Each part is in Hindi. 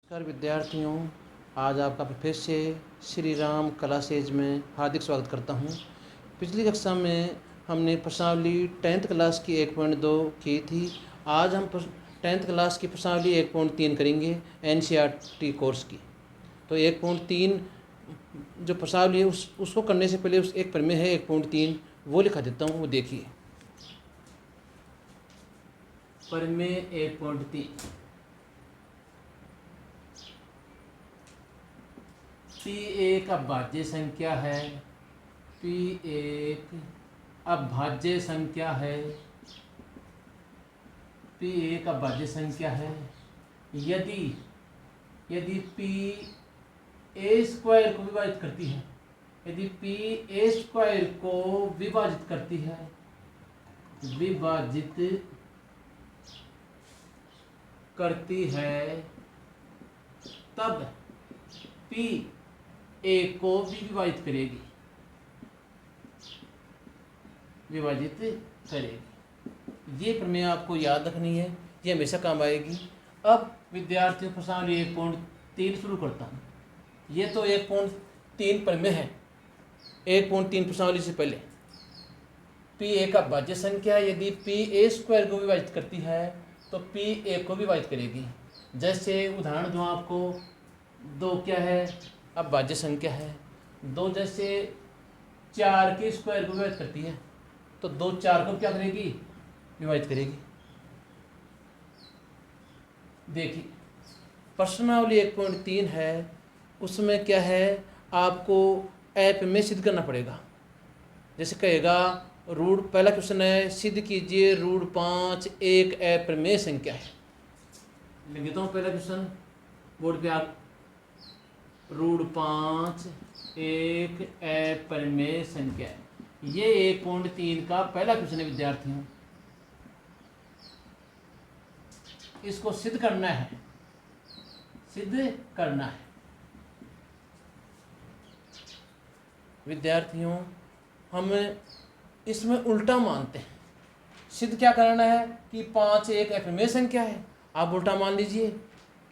नमस्कार विद्यार्थियों, आज आपका फिर से श्री राम क्लासेज में हार्दिक स्वागत करता हूं। पिछली कक्षा में हमने प्रश्नावली 10th क्लास की 1.2 की थी। आज हम 10th क्लास की प्रश्नावली 1.3 करेंगे NCERT कोर्स की। तो 1.3 जो प्रश्नावली है उसको करने से पहले उस एक प्रमेय है 1.3 वो लिखा देता हूँ, वो देखिए। प्रमेय 1.3 P एक अभाज्य संख्या है। P एक अभाज्य संख्या है। P एक अभाज्य संख्या है यदि P a स्क्वायर को विभाजित करती है। यदि P a स्क्वायर को विभाजित करती है, तब P a को भी विभाजित करेगी। ये प्रमेय आपको याद रखनी है, ये हमेशा काम आएगी। अब विद्यार्थियों प्रश्नावली 1.3 शुरू करता हूँ। ये तो 1.3 प्रमेय है। 1.3 प्रश्नावली से पहले P एक अभाज्य संख्या यदि P a स्क्वायर को विभाजित करती है तो P a को विभाजित करेगी। जैसे उदाहरण दूँ आपको, 2 क्या है? अभाज्य संख्या है। 2 जैसे 4 के स्क्वायर को विभाजित करती है तो 2 4 को क्या करेगी? विभाजित करेगी। देखिए प्रश्नावली 1.3 है, उसमें क्या है, आपको ऐप में सिद्ध करना पड़ेगा। जैसे कहेगा रूट, पहला क्वेश्चन है, सिद्ध कीजिए रूट 5 एक अप्रमेय संख्या है। लिख देता हूँ पहला क्वेश्चन बोर्ड पे आप। रूट 5 एक अप्रमेय संख्या है। ये 1.3 का पहला क्वेश्चन है विद्यार्थियों। इसको सिद्ध करना है। विद्यार्थियों, हम इसमें उल्टा मानते हैं। सिद्ध क्या करना है कि 5 एक अप्रमेय संख्या है। आप उल्टा मान लीजिए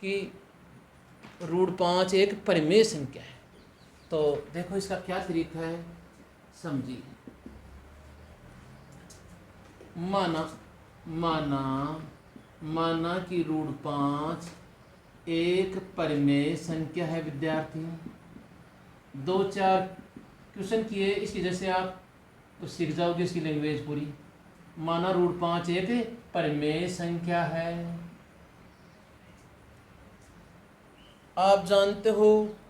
कि रूट 5 एक परिमेय संख्या है। तो देखो इसका क्या तरीका है, समझिए। माना कि रूट 5 एक परिमेय संख्या है। विद्यार्थियों 2-4 क्वेश्चन किए, इसकी जैसे आप तो सीख जाओगे इसकी लैंग्वेज पूरी। माना रूट 5 एक परिमेय संख्या है। आप जानते हो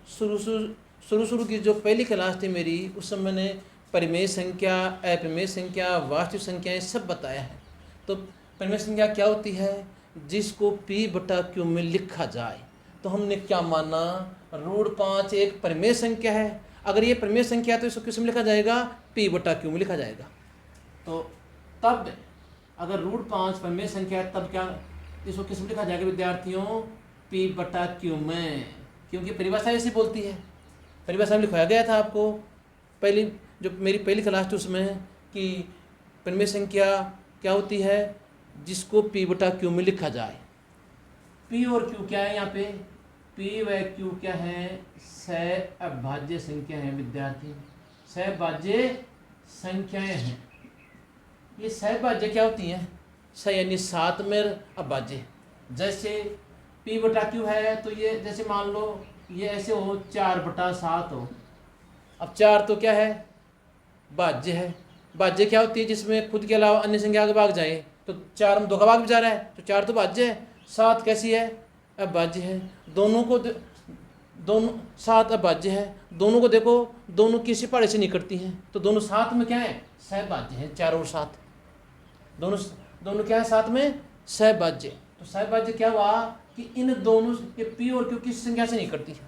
शुरू की जो पहली क्लास थी मेरी, उस समय मैंने परिमेय संख्या, अप्रमेय संख्या, वास्तविक संख्याएं सब बताया है। तो परिमेय संख्या क्या होती है? जिसको P/Q में लिखा जाए। तो हमने क्या माना, रूट 5 एक परिमेय संख्या है। अगर ये परिमेय संख्या है तो इसको किस में लिखा जाएगा? P/Q में लिखा जाएगा। तो तब अगर रूट 5 परिमेय संख्या है तब क्या इसको किस में लिखा जाएगा विद्यार्थियों? P/Q में, क्योंकि परिभाषा ऐसी बोलती है। परिभाषा में लिखवाया गया था आपको पहली, जो मेरी पहली क्लास थी उसमें, कि परिमेय संख्या क्या होती है? जिसको P/Q में लिखा जाए। P और Q क्या है यहाँ पे? P व Q क्या है? सहअभाज्य संख्या है विद्यार्थी, सहअभाज्य संख्याएं हैं। ये सहअभाज्य क्या होती हैं? यानी 7 में अभाज्य। जैसे P/Q है तो ये जैसे मान लो ये ऐसे हो, 4/7 हो। अब 4 तो क्या है? भाज्य है। भाज्य क्या होती है? जिसमें खुद के अलावा अन्य संख्या आगे भाग जाए। तो 4 में 2 का भाग भी जा रहा है तो 4 तो भाज्य है। 7 कैसी है? अभाज्य है। दोनों 7 अभाज्य है। दोनों को देखो, दोनों किसी पहाड़े से नहीं करती हैं, तो दोनों साथ में क्या है? सहभाज्य है। 4 और 7 दोनों क्या है? साथ में सहभाज्य। तो सहभाज्य क्या हुआ कि इन दोनों, ये P और Q किस संख्या से नहीं करती है?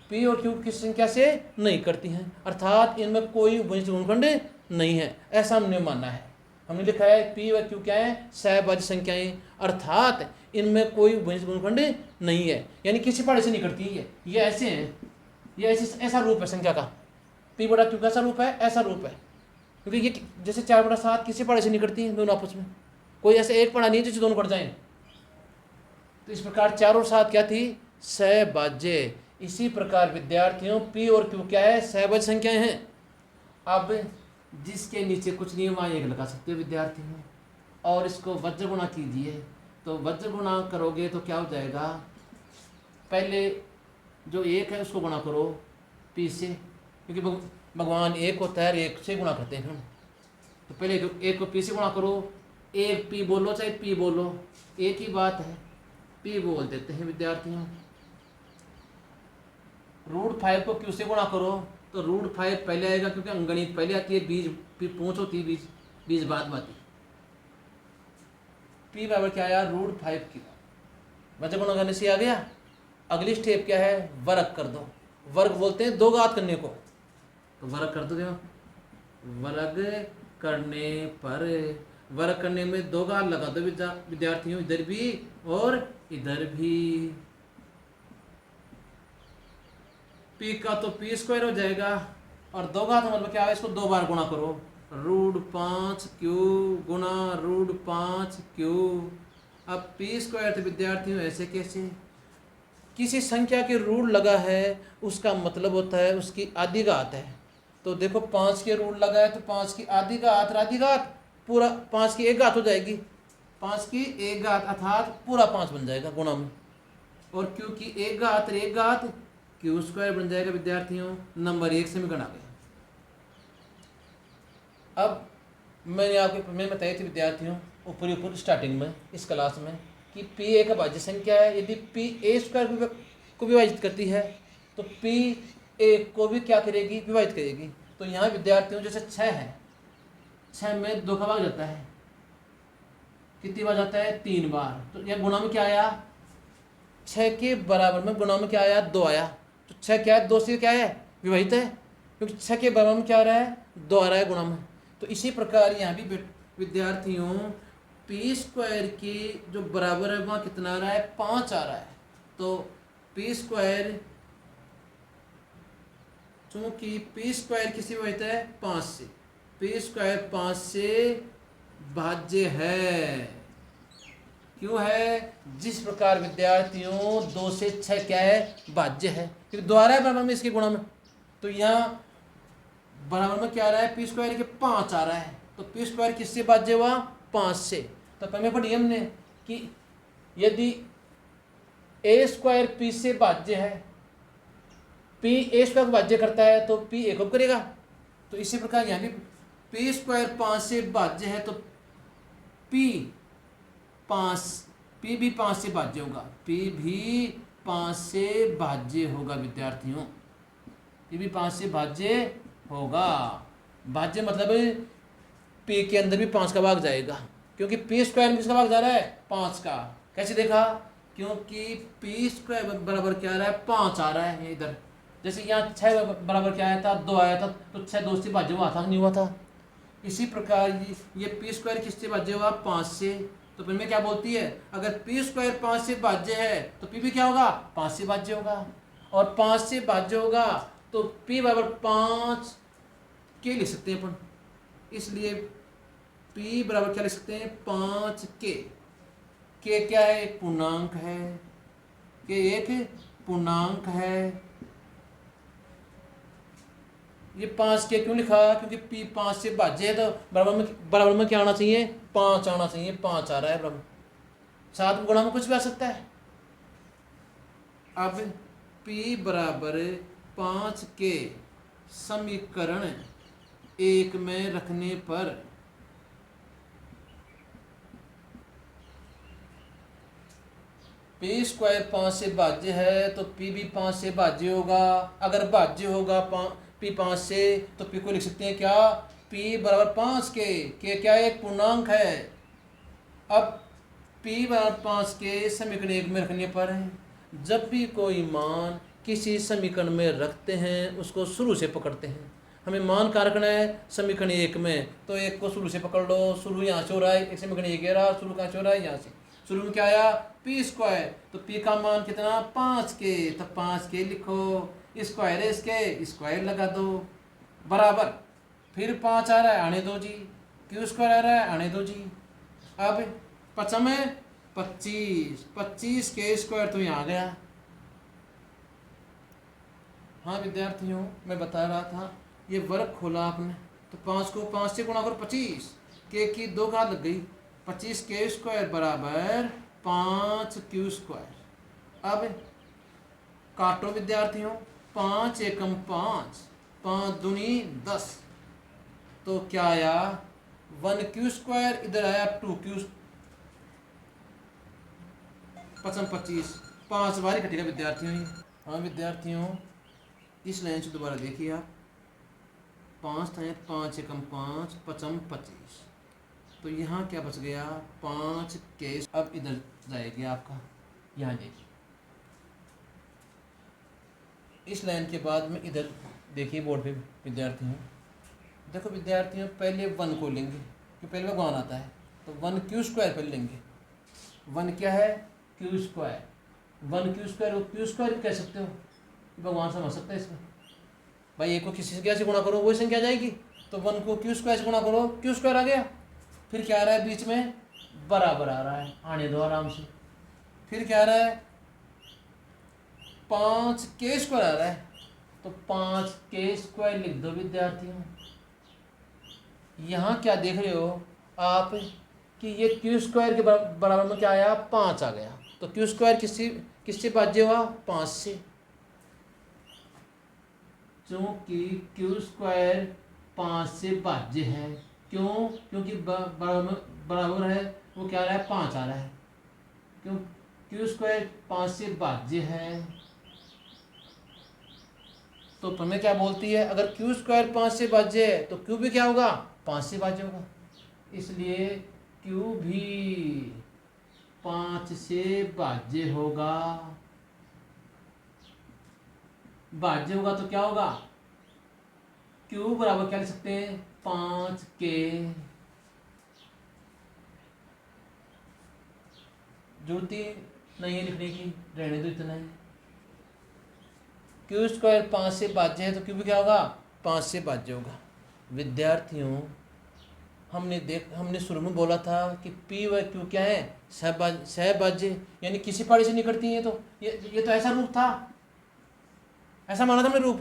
P और Q किस संख्या से नहीं करती हैं, अर्थात इनमें कोई वंशिक गुणनखंड नहीं है, ऐसा हमने मानना है। हमने लिखा है P व Q क्या है? सहभाज्य संख्याएं, अर्थात इनमें कोई वंशिक गुणनखंड नहीं है, यानी किसी पहाड़े से नहीं करती है। ये ऐसे हैं, ये ऐसा रूप है संख्या का। P/Q कैसा रूप है? ऐसा रूप है, क्योंकि ये जैसे 4/7 किसी पहाड़े से नहीं करती हैं दोनों आपस में। कोई ऐसे एक पढ़ा नहीं है जिससे दोनों पढ़ जाएं। तो इस प्रकार 4 और 7 क्या थी? सहभाज्य। इसी प्रकार विद्यार्थियों पी और क्यू क्या है? सहभाज्य संख्याएं हैं। अब जिसके नीचे कुछ नहीं है वहाँ एक लगा सकते हो विद्यार्थियों, और इसको वज्र गुणा कीजिए। तो वज्र गुणा करोगे तो क्या हो जाएगा? पहले जो एक है उसको गुणा करो पी से, क्योंकि भगवान एक होता है, एक से गुणा करते हैं हम। तो पहले एक को पी से गुणा करो, एक पी बोलो चाहे पी बोलो, एक ही बात है, पी बोल देते हैं विद्यार्थियों। √5 को क्यू से गुणा करो तो √5 पहले आएगा, क्योंकि अंगणित पहले आती है, बीज फिर पूंछ होती है, बीज बाद में आती है। पी बराबर क्या आया? √5 की वजह गुणा करने से आ गया। अगली स्टेप क्या है? वर्ग कर दो। वर्ग बोलते हैं दो घात करने को, तो वर्ग कर दो। वर्ग करने पर, वर्ग करने में दो घात लगा दो विद्यार्थियों, इधर भी और इधर भी। पी का तो p² हो जाएगा, और दो घात मतलब क्या है? इसको दो बार गुणा करो, √5q गुणा √5q। अब p² तो विद्यार्थियों ऐसे कैसे? किसी संख्या के रूट लगा है उसका मतलब होता है उसकी आधी घात है। तो देखो 5 के रूट लगा है तो 5 की आधी घात, आधी घात पूरा 5 की एक घात हो जाएगी, 5 की एक घात अर्थात पूरा 5 बन जाएगा गुणा में। और q की एक घात और एक घात q² बन जाएगा विद्यार्थियों। नंबर 1 समीकरण आ गया। अब मैंने बताई थी विद्यार्थियों ऊपर स्टार्टिंग में इस क्लास में कि p एक अभाज्य संख्या है। यदि p a² को विभाजित करती है तो p a को भी क्या करेगी? विभाजित करेगी। तो यहाँ विद्यार्थियों जैसे 6 है, 6 में 2 का भाग जाता है, कितनी बार जाता है? 3 बार। तो यह गुणा में क्या आया? 6 के बराबर में गुणा में क्या आया? 2 आया। तो 6 क्या है? 2 से क्या है? विभाजित है, क्योंकि 6 के बराबर में क्या आ रहा है? 2 आ रहा है गुणा में। तो इसी प्रकार यहाँ भी विद्यार्थियों p² की जो बराबर है वहाँ कितना आ रहा है? 5 आ रहा है। तो p², चूँकि p² किसी वजह है 5 से, p² 5 से भाज्य है। क्यों है? जिस प्रकार विद्यार्थियों 2 से 6 क्या है? भाज्य है, क्योंकि 2 आ रहा है बराबर में इसके गुणा में। तो यहाँ बराबर में क्या आ रहा है? p² के 5 आ रहा है। तो p² किससे भाज्य हुआ? 5 से। तो पहले पढ़ी हमने कि यदि a² p से भाज्य है, p a² को भाज्य करता है तो p a को करेगा। तो इसी प्रकार यहाँ भी p² 5 से भाज्य है तो p भी 5 से भाज्य होगा, p भी 5 से भाज्य होगा विद्यार्थियों, p भी 5 से भाज्य होगा। भाज्य मतलब p के अंदर भी 5 का भाग जाएगा, क्योंकि p² में किसका भाग जा रहा है? 5 का। कैसे देखा? क्योंकि p² बराबर क्या आ रहा है? 5 आ रहा है इधर। जैसे यहाँ 6 बराबर क्या आया था? 2 आया था, तो 6 2 से भाज्य हुआ था, नहीं हुआ था? इसी प्रकार ये p² किससे भाज्य हुआ? 5 से। तो फिर में क्या बोलती है? अगर p² 5 से भाज्य है तो p भी क्या होगा? 5 से भाज्य होगा, और 5 से भाज्य होगा तो p बराबर 5 के लिख सकते हैं अपन। इसलिए p बराबर क्या लिख सकते हैं? 5 के। के क्या है? एक पूर्णांक है, के एक पूर्णांक है। ये 5 के क्यों लिखा? क्योंकि p 5 से भाज्य है, तो बराबर में क्या आना चाहिए? 5 आना चाहिए। 5 आ रहा है बराबर, साथ में गुणा में कुछ भी आ सकता है। अब p बराबर 5 के समीकरण 1 में रखने पर p² 5 से भाज्य है तो p भी 5 से भाज्य होगा। अगर भाज्य होगा p 5 से तो p को लिख सकते हैं क्या? p बराबर 5 के क्या एक पूर्णांक है। अब p बराबर 5 के समीकरण 1 में रखने पर जब भी कोई मान किसी समीकरण में रखते हैं उसको शुरू से पकड़ते हैं। हमें मान कहाँ रखना है? समीकरण 1 में, तो 1 को शुरू से पकड़ लो। शुरू यहाँ से हो रहा है, एक समीकरण 1 रहा, शुरू कहाँ से हो रहा है? यहाँ से। शुरू में क्या आया? p², तो p का मान कितना? 5 के। तो 5 के लिखो, स्क्वायर है इसके, स्क्वायर लगा दो, बराबर फिर 5 आ रहा है, आने दो जी, q² आ रहा है, आने दो जी। अब 5 में 25, 25 के स्क्वायर तो यहाँ आ गया, हाँ विद्यार्थियों, मैं बता रहा था, ये वर्ग खोला आपने तो 5 को 5 से गुणा करो 25, के की 2 घात लग गई, 25 के स्क्वायर बराबर 5 क्यू स्क्वायर। अब काटो विद्यार्थियों, 5 एकम 5, 5 दूनी 10, तो क्या आया 1 क्यू स्क्वायर, इधर आया 2 क्यू, 25, 5 बार कटेगा विद्यार्थियों ही। हाँ विद्यार्थियों, इस लाइन से दोबारा देखिए आप, 5 था, 5 एकम 5, 5 25, तो यहाँ क्या बच गया 5 के। अब इधर जाएगी आपका, यहाँ देखिए इस लाइन के बाद में इधर देखिए बोर्ड पे विद्यार्थियों, देखो विद्यार्थियों पहले 1 को लेंगे क्योंकि पहले भगवान आता है, तो 1 क्यू स्क्वायर पहले लेंगे। 1 क्या है क्यू स्क्वायर, 1 क्यू स्क्वायर, वो क्यू स्क्वायर कह सकते हो, भगवान समझ सकते हैं इसमें। भाई एक को किसी से क्या से गुणा करो वही संख्या आ जाएगी, तो 1 को क्यू स्क्वायर से गुणा करो, क्यू स्क्वायर आ गया। फिर क्या आ रहा है बीच में, बराबर आ रहा है, आने दो आराम से। फिर क्या आ रहा है 5 के स्क्वायर आ रहा है, तो 5 के स्क्वायर लिख दो विद्यार्थियों। यहाँ क्या देख रहे हो आप कि ये क्यू स्क्वायर के बराबर में क्या आया 5 आ गया, तो क्यू स्क्वायर किससे भाज्य हुआ 5 से, क्योंकि क्यू स्क्वायर 5 से भाज्य है। क्यों, क्योंकि बराबर है वो क्या आ रहा है 5 आ रहा है, क्यों क्यू स्क्वायर 5 से भाज्य है। तो प्रमेय क्या बोलती है, अगर क्यू स्क्वायर 5 से भाज्य है तो क्यू भी क्या होगा 5 से भाज्य होगा, इसलिए क्यू भी 5 से भाज्य होगा। भाज्य होगा तो क्या होगा, क्यू बराबर क्या लिख सकते हैं 5 के। जरूरत ही नहीं है लिखने की, रहने दो इतना है। क्यू स्क्वायर 5 से भाज्य है तो क्यू भी क्या होगा 5 से भाज्य होगा। विद्यार्थियों हमने शुरू में बोला था कि पी व क्यू क्या है सहभाज्य, यानी किसी पाड़ी से निकलती है, तो ये तो ऐसा रूप था, ऐसा माना था हमने रूप।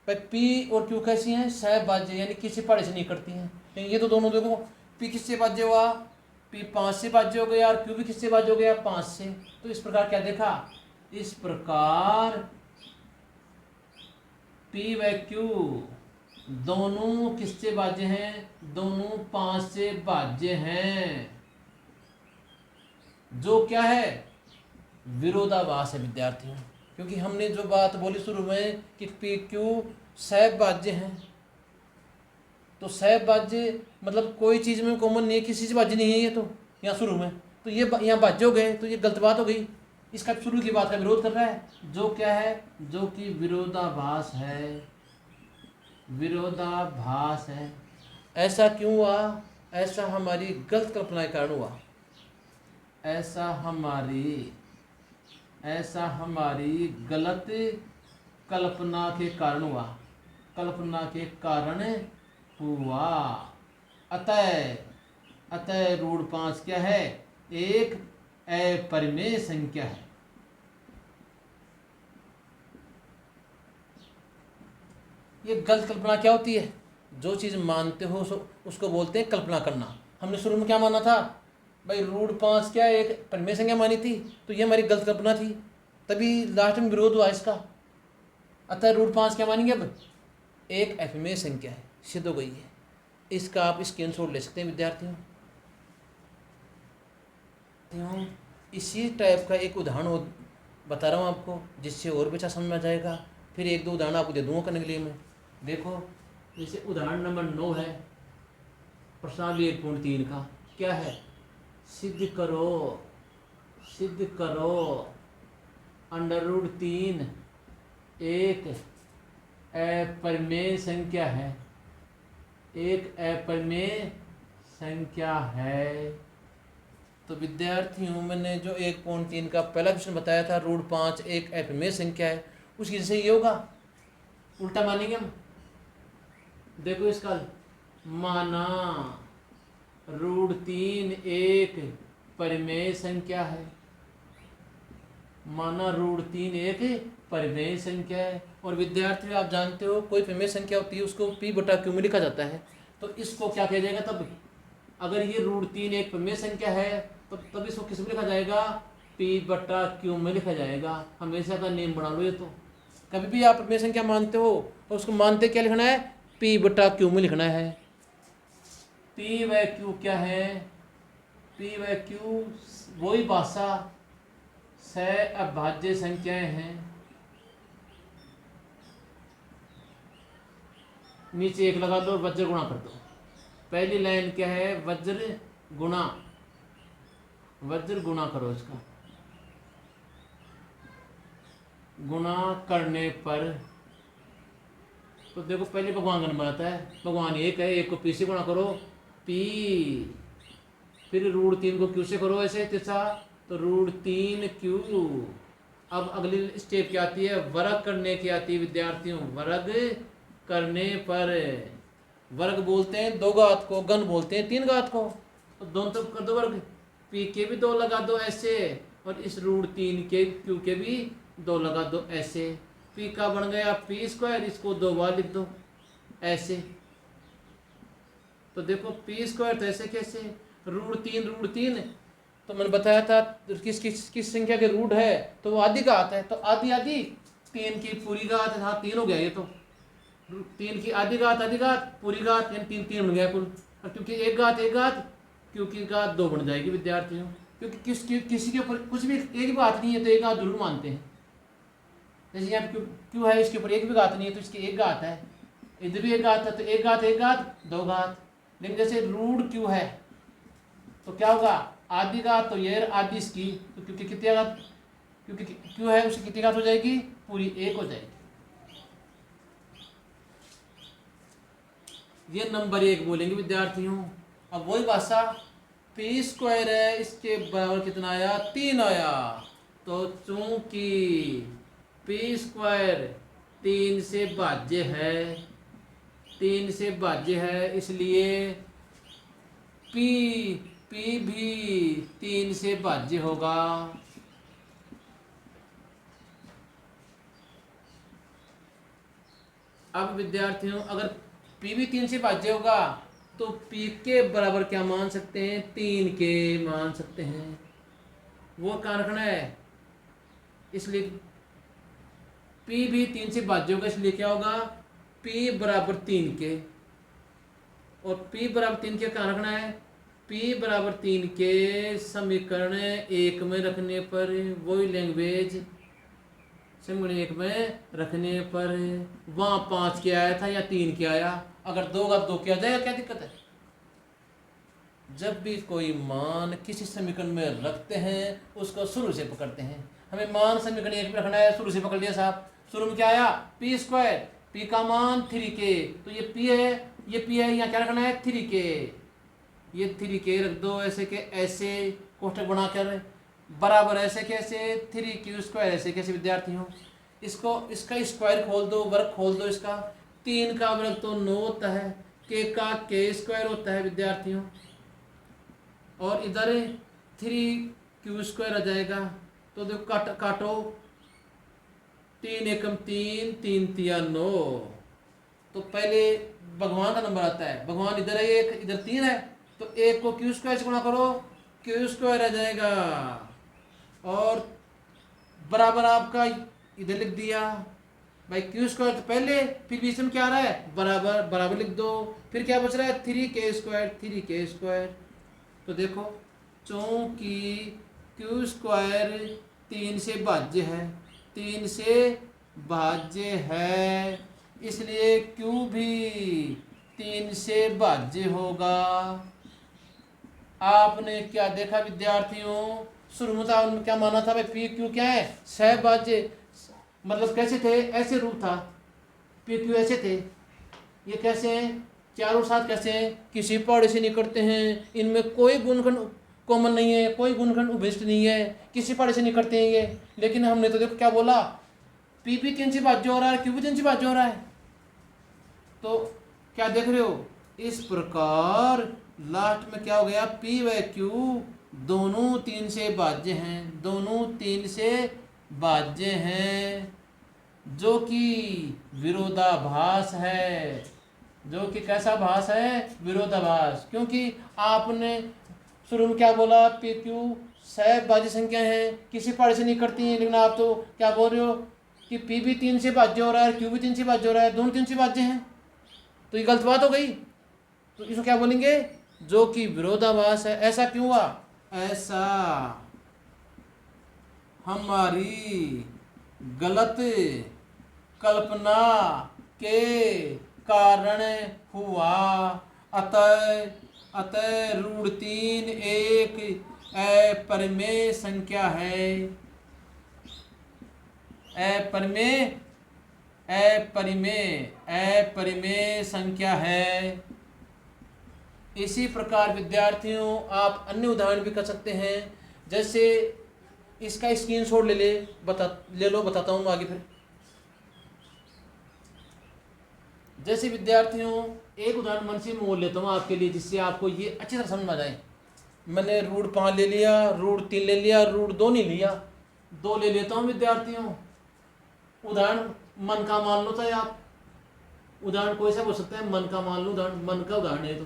भाई पी और क्यू कैसी हैं सहभाज्य, यानी किसी पाड़ी से निकलती हैं। लेकिन ये तो दोनों देखो, पी किससे भाज्य हुआ, पी 5 से भाज्य हो गया और क्यू भी किससे भाज्य हो गया 5 से। तो इस प्रकार क्या देखा, इस प्रकार पी व क्यू दोनों किससे भाज्य हैं, दोनों 5 से भाज्य हैं, जो क्या है विरोधाभास है विद्यार्थियों। क्योंकि हमने जो बात बोली शुरू में कि पी क्यू सहभाज्य हैं, तो सहभाज्य मतलब कोई चीज़ में कॉमन नहीं है, किसी से भाज्य नहीं है ये, तो यहाँ शुरू में तो ये यहाँ भाज्य हो गए, तो ये गलत बात हो गई, इसका शुरू की बात का विरोध कर रहा है, जो क्या है जो कि विरोधाभास है, विरोधाभास है। ऐसा क्यों हुआ, ऐसा हमारी गलत कल्पना के कारण हुआ, ऐसा हमारी गलत कल्पना के कारण हुआ, कल्पना के कारण हुआ। अतः रूढ़ 5 क्या है, एक अपरिमेय संख्या है। ये गलत कल्पना क्या होती है, जो चीज़ मानते हो उसको बोलते हैं कल्पना करना। हमने शुरू में क्या माना था, भाई रूढ़ 5 क्या एक परिमेय संख्या मानी थी, तो ये हमारी गलत कल्पना थी, तभी लास्ट में विरोध हुआ इसका। अतः रूढ़ 5 क्या मानेंगे, अब एक अपरिमेय संख्या है, सिद्ध हो गई है। इसका आप स्क्रीनशॉट ले सकते हैं विद्यार्थियों। इसी टाइप का एक उदाहरण बता रहा हूँ आपको, जिससे और भी अच्छा समझ में आ जाएगा। फिर 1-2 उदाहरण आपको दे दूँगा करने के लिए मैं। देखो जैसे उदाहरण नंबर 9 है प्रश्नावली 1.3 का, क्या है, सिद्ध करो √3 एक अपरिमेय संख्या है, एक अपरिमेय संख्या है। तो विद्यार्थियों मैंने जो 1.3 का पहला क्वेश्चन बताया था, रूढ़ 5 एक अपरिमेय संख्या है, उसकी जैसे ये होगा, उल्टा मानेंगे हम। देखो इसका माना √3 एक परिमेय संख्या है, माना √3 एक परिमेय संख्या है। और विद्यार्थी आप जानते हो कोई परिमेय संख्या होती है उसको P/Q में लिखा जाता है, तो इसको क्या किया जाएगा तब, अगर ये √3 एक परिमेय संख्या है तो तब इसको किस में लिखा जाएगा, P/Q में लिखा जाएगा। हमेशा का नेम बना लो ये, तो कभी भी आप परिमेय संख्या मानते हो तो उसको मानते क्या लिखना है, P/Q में लिखना है। P/Q क्या है, P/Q वही भाषा सह अभाज्य संख्याएं हैं। नीचे एक लगा दो और वज्र गुणा कर दो। पहली लाइन क्या है, वज्र गुणा करो, इसका गुणा करने पर तो देखो पहले भगवान का नंबर आता है, भगवान एक है, एक को P से गुणा करो P, फिर √3 को Q से करो ऐसे तिरछा, तो √3Q। अब अगली स्टेप क्या आती है, वर्ग करने की आती है विद्यार्थियों। वर्ग करने पर, वर्ग बोलते हैं 2 घात को, घन बोलते हैं 3 घात को, तो दोनों तरफ कर दो वर्ग। P के भी 2 लगा दो ऐसे, और इस √3 के Q के भी 2 लगा दो ऐसे। P का बन गया P², इसको 2 बार लिख दो ऐसे। तो देखो P² तो ऐसे कैसे, √3 तो मैंने बताया था किस संख्या के रूट है, तो वो आधी घात है, तो आधी 3 की पूरी घात है। हाँ 3 हो गया ये, तो 3 की आधी घात पूरी घात, यानी 3 बन गया कुल। और क्योंकि एक घात क्योंकि घात 2 बन जाएगी विद्यार्थियों, क्योंकि किसी के ऊपर कुछ भी एक भी घात नहीं है तो एक घात जरूर मानते हैं। जैसे यहाँ क्यों है, इसके ऊपर एक भी घात नहीं है तो इसकी एक घात है, इधर भी एक घात है तो एक घात 2 घात। लेकिन जैसे √Q है तो क्या होगा, आधी घात तो ये आधी इसकी, तो क्योंकि कितनी घात, क्योंकि Q है उसकी कितनी घात हो जाएगी, पूरी 1 हो जाएगी। ये नंबर 1 बोलेंगे विद्यार्थियों। अब वही भाषा P² है, इसके बराबर कितना आया, 3 आया। तो चूंकि P² 3 से भाज्य है, इसलिए P भी 3 से भाज्य होगा। अब विद्यार्थियों अगर P भी 3 से भाज्य होगा तो P के बराबर क्या मान सकते हैं, 3 के मान सकते हैं। वो कहाँ रखना है, इसलिए P भी 3 से भाज्य होगा, इसलिए क्या होगा, P बराबर 3 के। और P बराबर 3 के कहाँ रखना है, P बराबर 3 के समीकरण 1 में रखने पर, वही लैंग्वेज समीकरण 1 में रखने पर, वहाँ 5 के आया था या 3 के आया, अगर 2 का 2 किया जाएगा, क्या दिक्कत है। जब भी कोई मान किसी समीकरण में रखते हैं उसको शुरू से पकड़ते हैं। हमें मान समीकरण 1 में रखना है, शुरू से पकड़ लिया साहब। शुरू में क्या आया, P², P का मान 3K, तो ये P है, यहाँ क्या रखना है, 3K। ये 3K रख दो ऐसे के ऐसे, कोष्ठक बनाकर, बराबर ऐसे कैसे, 3Q² ऐसे कैसे विद्यार्थियों। इसका स्क्वायर खोल दो, वर्ग खोल दो इसका। 3 का वर्ग तो 9 होता है, K का K² होता है विद्यार्थियों, और इधर 3Q² आ जाएगा। तो देखो काटो, 3 एकम 3, 3 तिया 9। तो पहले भगवान का नंबर आता है, भगवान इधर है 1, इधर 3 है, तो 1 को Q² से गुणा करो, Q² आ जाएगा, और बराबर आपका इधर लिख दिया भाई, Q² तो पहले, फिर बीच में क्या आ रहा है, बराबर लिख दो, फिर क्या बच रहा है, 3K²। तो देखो चूंकि Q² 3 से भाज्य है, इसलिए Q भी 3 से भाज्य होगा। आपने क्या देखा विद्यार्थियों, शुरू में क्या माना था भाई, PQ क्या है, सहभाज्य, मतलब कैसे थे, ऐसे रूप था, PQ ऐसे थे, ये कैसे हैं, चारों साथ कैसे हैं, किसी पहाड़ी से निकलते हैं, इनमें कोई गुणखंड कॉमन नहीं है, कोई गुणखंड उभयनिष्ठ नहीं है, किसी पहाड़ी से निकलते हैं ये। लेकिन हमने तो देखो क्या बोला, P भी 3 से भाज्य हो रहा है, Q भी 3 से भाज्य हो रहा है, तो क्या देख रहे हो, इस प्रकार लास्ट में क्या हो गया, P व Q दोनों 3 से भाज्य हैं, दोनों 3 से भाज्य हैं, जो कि विरोधाभास है, जो कि कैसा भास है, विरोधाभास। क्योंकि आपने शुरू में क्या बोला, पी क्यू सहभाज्य संख्या है, किसी पहाड़ी से नहीं करती हैं, लेकिन आप तो क्या बोल रहे हो कि पी भी 3 से भाज्य हो रहा है, क्यू भी 3 से भाज्य हो रहा है, दोनों 3 से भाज्य हैं, तो ये गलत बात हो गई। तो इसको क्या बोलेंगे, जो कि विरोधाभास है। ऐसा क्यों हुआ, ऐसा हमारी गलत कल्पना के कारण हुआ। अतः रूढ़ 3 एक अपरिमेय संख्या है। अपरिमेय संख्या है। इसी प्रकार विद्यार्थियों आप अन्य उदाहरण भी कर सकते हैं। जैसे इसका स्क्रीनशॉट ले लो, बताता हूँ आगे फिर। जैसे विद्यार्थियों एक उदाहरण मन से मोल लेता हूँ आपके लिए, जिससे आपको ये अच्छी तरह समझ में आ जाए। मैंने रूढ़ 5 ले लिया, रूढ़ 3 ले लिया, रूढ़ 2 नहीं लिया, 2 ले लेता हूँ विद्यार्थियों। उदाहरण मन का मान लो, चाहे आप उदाहरण कोई सा हो सकता है, मन का मान लो, उदाहरण मन का उदाहरण है। तो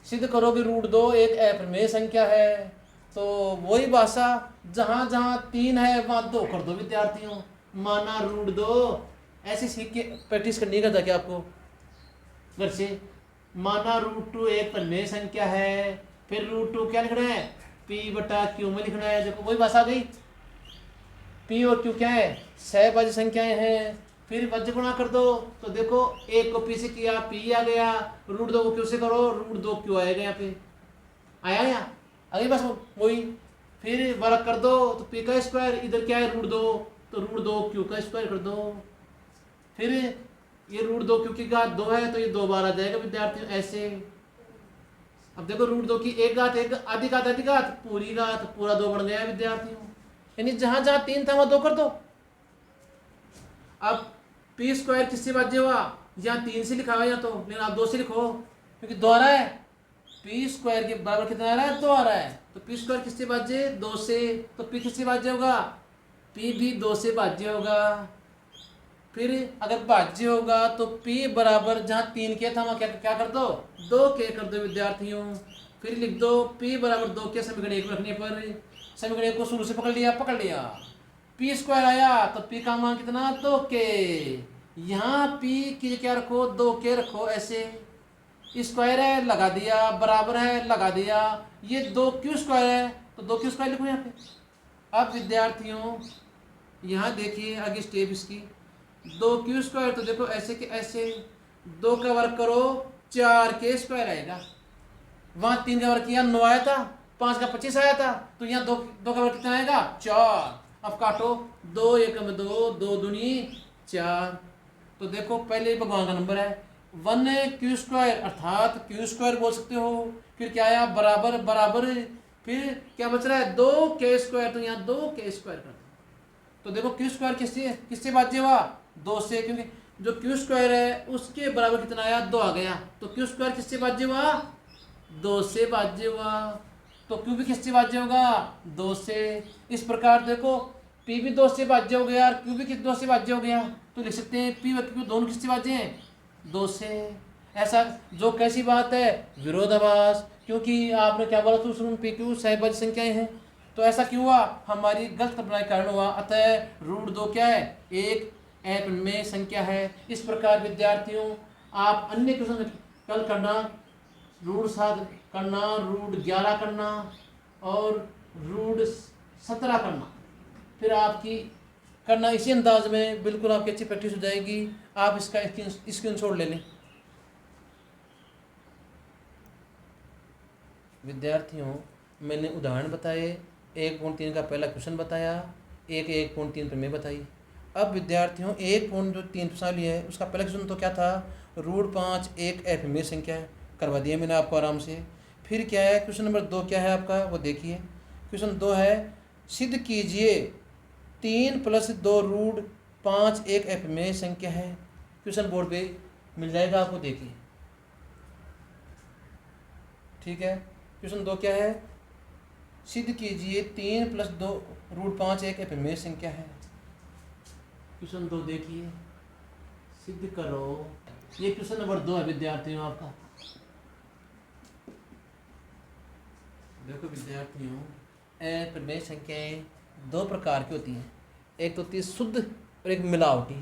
सिद्ध करो कि रूढ़ 2 एक अपरिमेय संख्या है। तो वही भाषा, जहाँ जहाँ 3 है वहाँ 2 कर दो विद्यार्थियों। माना रूढ़ 2, ऐसे सीख के प्रैक्टिस करनी करता क्या आपको घर से। माना रूट 2 एक परिमेय संख्या है, फिर रूट 2 क्या लिखना है, पी बटा क्यू में लिखना है। देखो वही भाषा आ गई, पी और क्यू क्या है, सहभाज्य संख्याएं हैं। फिर वज्र गुणा कर दो, तो देखो एक को पी से किया, पी आ गया, रूट 2 को क्यू से करो, रूट 2 क्यू आएगा, यहाँ पे आया यहाँ अगली बस वही। फिर वर्ग कर दो, तो पी का स्क्वायर, इधर क्या है रूट 2, तो रूट 2 क्यू का स्क्वायर कर दो। फिर ये रूट 2 क्यू की घात 2 है, तो ये 2 बार आ जाएगा विद्यार्थियों ऐसे। अब देखो रूट 2 की एक घात, एक आधी घात, पूरी घात, पूरा 2 बन गया विद्यार्थियों। यानी जहां जहां 3 था वहां 2 कर दो। अब पी स्क्वायर किससे भाज्य हुआ, यहाँ 3 से लिखा हुआ या तो, लेकिन आप 2 से लिखो क्योंकि 2 आ रहा है। पी स्क्वायर के बराबर कितना आ रहा है, 2 आ रहा है। तो पी स्क्वायर किससे भाज्य, 2 से। तो पी किससे भाज्य होगा, पी भी 2 से भाज्य होगा। फिर अगर भाज्य होगा तो P बराबर जहाँ 3 के था वहाँ क्या कर दो, 2 के कर दो विद्यार्थियों। फिर लिख दो P बराबर 2 के, समीकरण 1 रखने पर समीकरण 1 को शुरू से पकड़ लिया, P स्क्वायर आया तो P का मान कितना, 2 के। यहाँ P की क्या रखो, 2 के रखो ऐसे। स्क्वायर है लगा दिया, बराबर है लगा दिया, ये 2Q स्क्वायर है तो 2Q स्क्वायर लिखो यहाँ पे। अब विद्यार्थियों यहाँ देखिए आगे स्टेप इसकी, 2Q स्क्वायर, तो देखो ऐसे के ऐसे, 2 का वर्ग करो 4K स्क्वायर आएगा। वहाँ 3 का वर्ग किया 9 आया था, 5 का 25 आया था, तो यहाँ 2 का वर्ग कितना आएगा, 4। अब काटो, 2 एकम 2, 2 दूनी 4। तो देखो पहले भगवान का नंबर है 1Q स्क्वायर, अर्थात Q स्क्वायर बोल सकते हो। फिर क्या आया, बराबर बराबर, फिर क्या बच रहा है, 2K स्क्वायर, तो यहाँ 2K स्क्वायर कर दो। तो देखो Q स्क्वायर किससे भाज्य हुआ, 2 से, क्योंकि जो Q स्क्वायर है उसके बराबर कितना आया, 2 आ गया। तो Q स्क्वायर किससे भाज्य हुआ, 2 से भाज्य हुआ। तो Q भी किससे भाज्य होगा, 2 से। इस प्रकार देखो P भी 2 से भाज्य हो गया और Q भी 2 से भाज्य हो गया। तो लिख सकते हैं P व Q दोनों किससे भाज्य हैं, 2 से। ऐसा जो कैसी बात है, विरोधाभास। क्योंकि आपने क्या बोला था, P Q सहभाज्य संख्याएं हैं, तो ऐसा क्यों हुआ, हमारी गलत कल्पना के कारण हुआ। अतः रूट 2 क्या है, एक अपरिमेय संख्या है। इस प्रकार विद्यार्थियों आप अन्य क्वेश्चन कल करना, रूट 7 करना, रूट 11 करना और रूट 17 करना। फिर आपकी करना इसी अंदाज में, बिल्कुल आपकी अच्छी प्रैक्टिस हो जाएगी। आप इसका स्क्रीनशॉट ले लें विद्यार्थियों। मैंने उदाहरण बताए, 1.3 का पहला क्वेश्चन बताया, 1.3 प्रमेय बताई। अब विद्यार्थियों 1.3 प्रश्नावली है, उसका पहला क्वेश्चन तो क्या था, रूट 5 एक अपरिमेय संख्या है, करवा दिया मैंने आपको आराम से। फिर क्या है, क्वेश्चन नंबर 2 क्या है आपका, वो देखिए। क्वेश्चन 2 है, सिद्ध कीजिए 3 + 2 रूट 5 एक अपरिमेय संख्या है। क्वेश्चन बोर्ड पे मिल जाएगा आपको, देखिए ठीक है। क्वेश्चन 2 क्या है, सिद्ध कीजिए 3 + 2 √5 एक अपमेय संख्या है। क्वेश्चन 2 देखिए, सिद्ध करो। ये क्वेश्चन नंबर 2 है विद्यार्थियों आपका। देखो विद्यार्थियों, अपमेय संख्याएं 2 प्रकार की होती हैं। एक तो होती है शुद्ध और एक मिलावटी।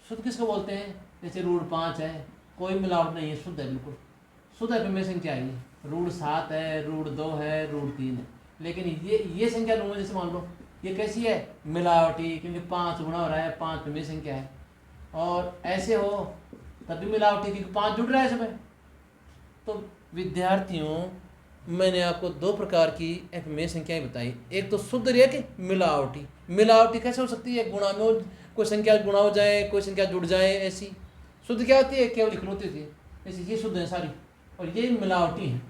शुद्ध किसको बोलते हैं? जैसे √5 है, कोई मिलावट नहीं है, शुद्ध है बिल्कुल। शुद्ध अपमेय संख्या है। √7 है, √2 है, √3 है। लेकिन ये संख्या लूँगा, जैसे मान लो ये कैसी है? मिलावटी, क्योंकि 5 गुणा हो रहा है, 5 अपमेय संख्या है। और ऐसे हो तब भी मिलावटी, क्योंकि 5 जुड़ रहा है इसमें। तो विद्यार्थियों, मैंने आपको 2 प्रकार की अपमेय संख्याएं बताई। एक तो शुद्ध और एक मिलावटी। मिलावटी कैसे हो सकती है? गुणा में कोई संख्या गुणा हो जाए, कोई संख्या जुड़ जाए, ऐसी। शुद्ध क्या होती है? केवल इकलौती होती है। जैसे ये शुद्ध है सारी, और ये मिलावटी है।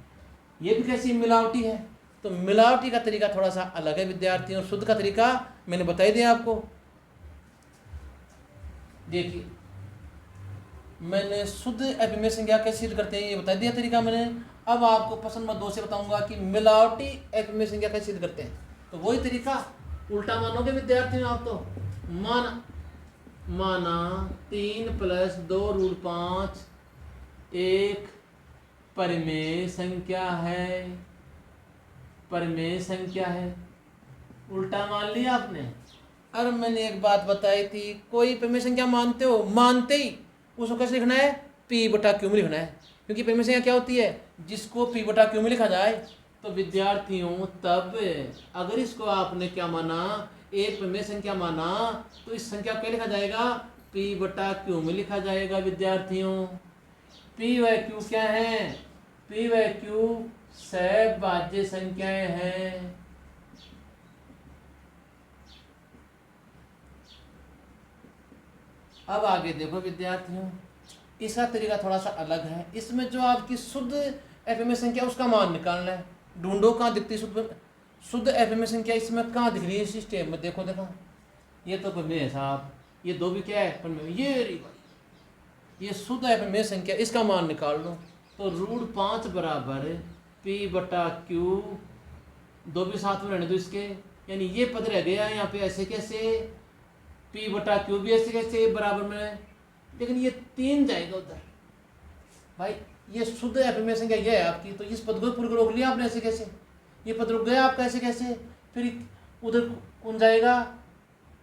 ये भी कैसी मिलावटी है? तो मिलावटी का तरीका थोड़ा सा अलग है विद्यार्थियों। शुद्ध का तरीका मैंने बता ही दिया आपको। देखिए, मैंने शुद्ध अपमेय संख्या कैसे सिद्ध करते हैं ये बता दिया तरीका मैंने। अब आपको प्रश्न नंबर 2 से बताऊंगा कि मिलावटी अपमेय संख्या कैसे सिद्ध करते हैं। तो वही तरीका उल्टा मानोगे विद्यार्थियों आप। तो माना 3 + 2 √5 एक परिमेय संख्या है। परिमेय संख्या है, उल्टा मान लिया आपने। अरे मैंने एक बात बताई थी, कोई परिमेय संख्या मानते हो, मानते ही उसको कैसे लिखना है? P/Q में लिखना है। क्योंकि परिमेय संख्या क्या होती है? जिसको P/Q में लिखा जाए। तो विद्यार्थियों, तब अगर इसको आपने क्या माना? एक परिमेय संख्या माना, तो इस संख्या को क्या लिखा जाएगा? P/Q में लिखा जाएगा विद्यार्थियों। P व Q क्या है? P व Q सहभाज्य संख्याएं हैं। अब आगे देखो विद्यार्थियों, इसका तरीका थोड़ा सा अलग है। इसमें जो आपकी शुद्ध अपमेय संख्या उसका मान निकालना है। ढूंढो कहाँ दिखती शुद्ध अपमेय संख्या। इसमें कहाँ दिख रही है? इस स्टेप में देखो। ये तो परिमेय है साहब, ये 2 भी क्या है? परिमेय। ये शुद्ध अपमेय संख्या, इसका मान निकाल लो। तो √5 बराबर P/Q, 2 भी साथ में रहने दो इसके, यानी ये पद रह गया यहाँ पे। ऐसे कैसे? P/Q भी ऐसे कैसे बराबर में, लेकिन ये 3 जाएगा उधर। भाई ये शुद्ध अपमेय संख्या ये है आपकी, तो इस पद को पूरा रोक लिया आपने। ऐसे कैसे? ये पद रुक गया आपका, ऐसे कैसे? फिर उधर कौन जाएगा?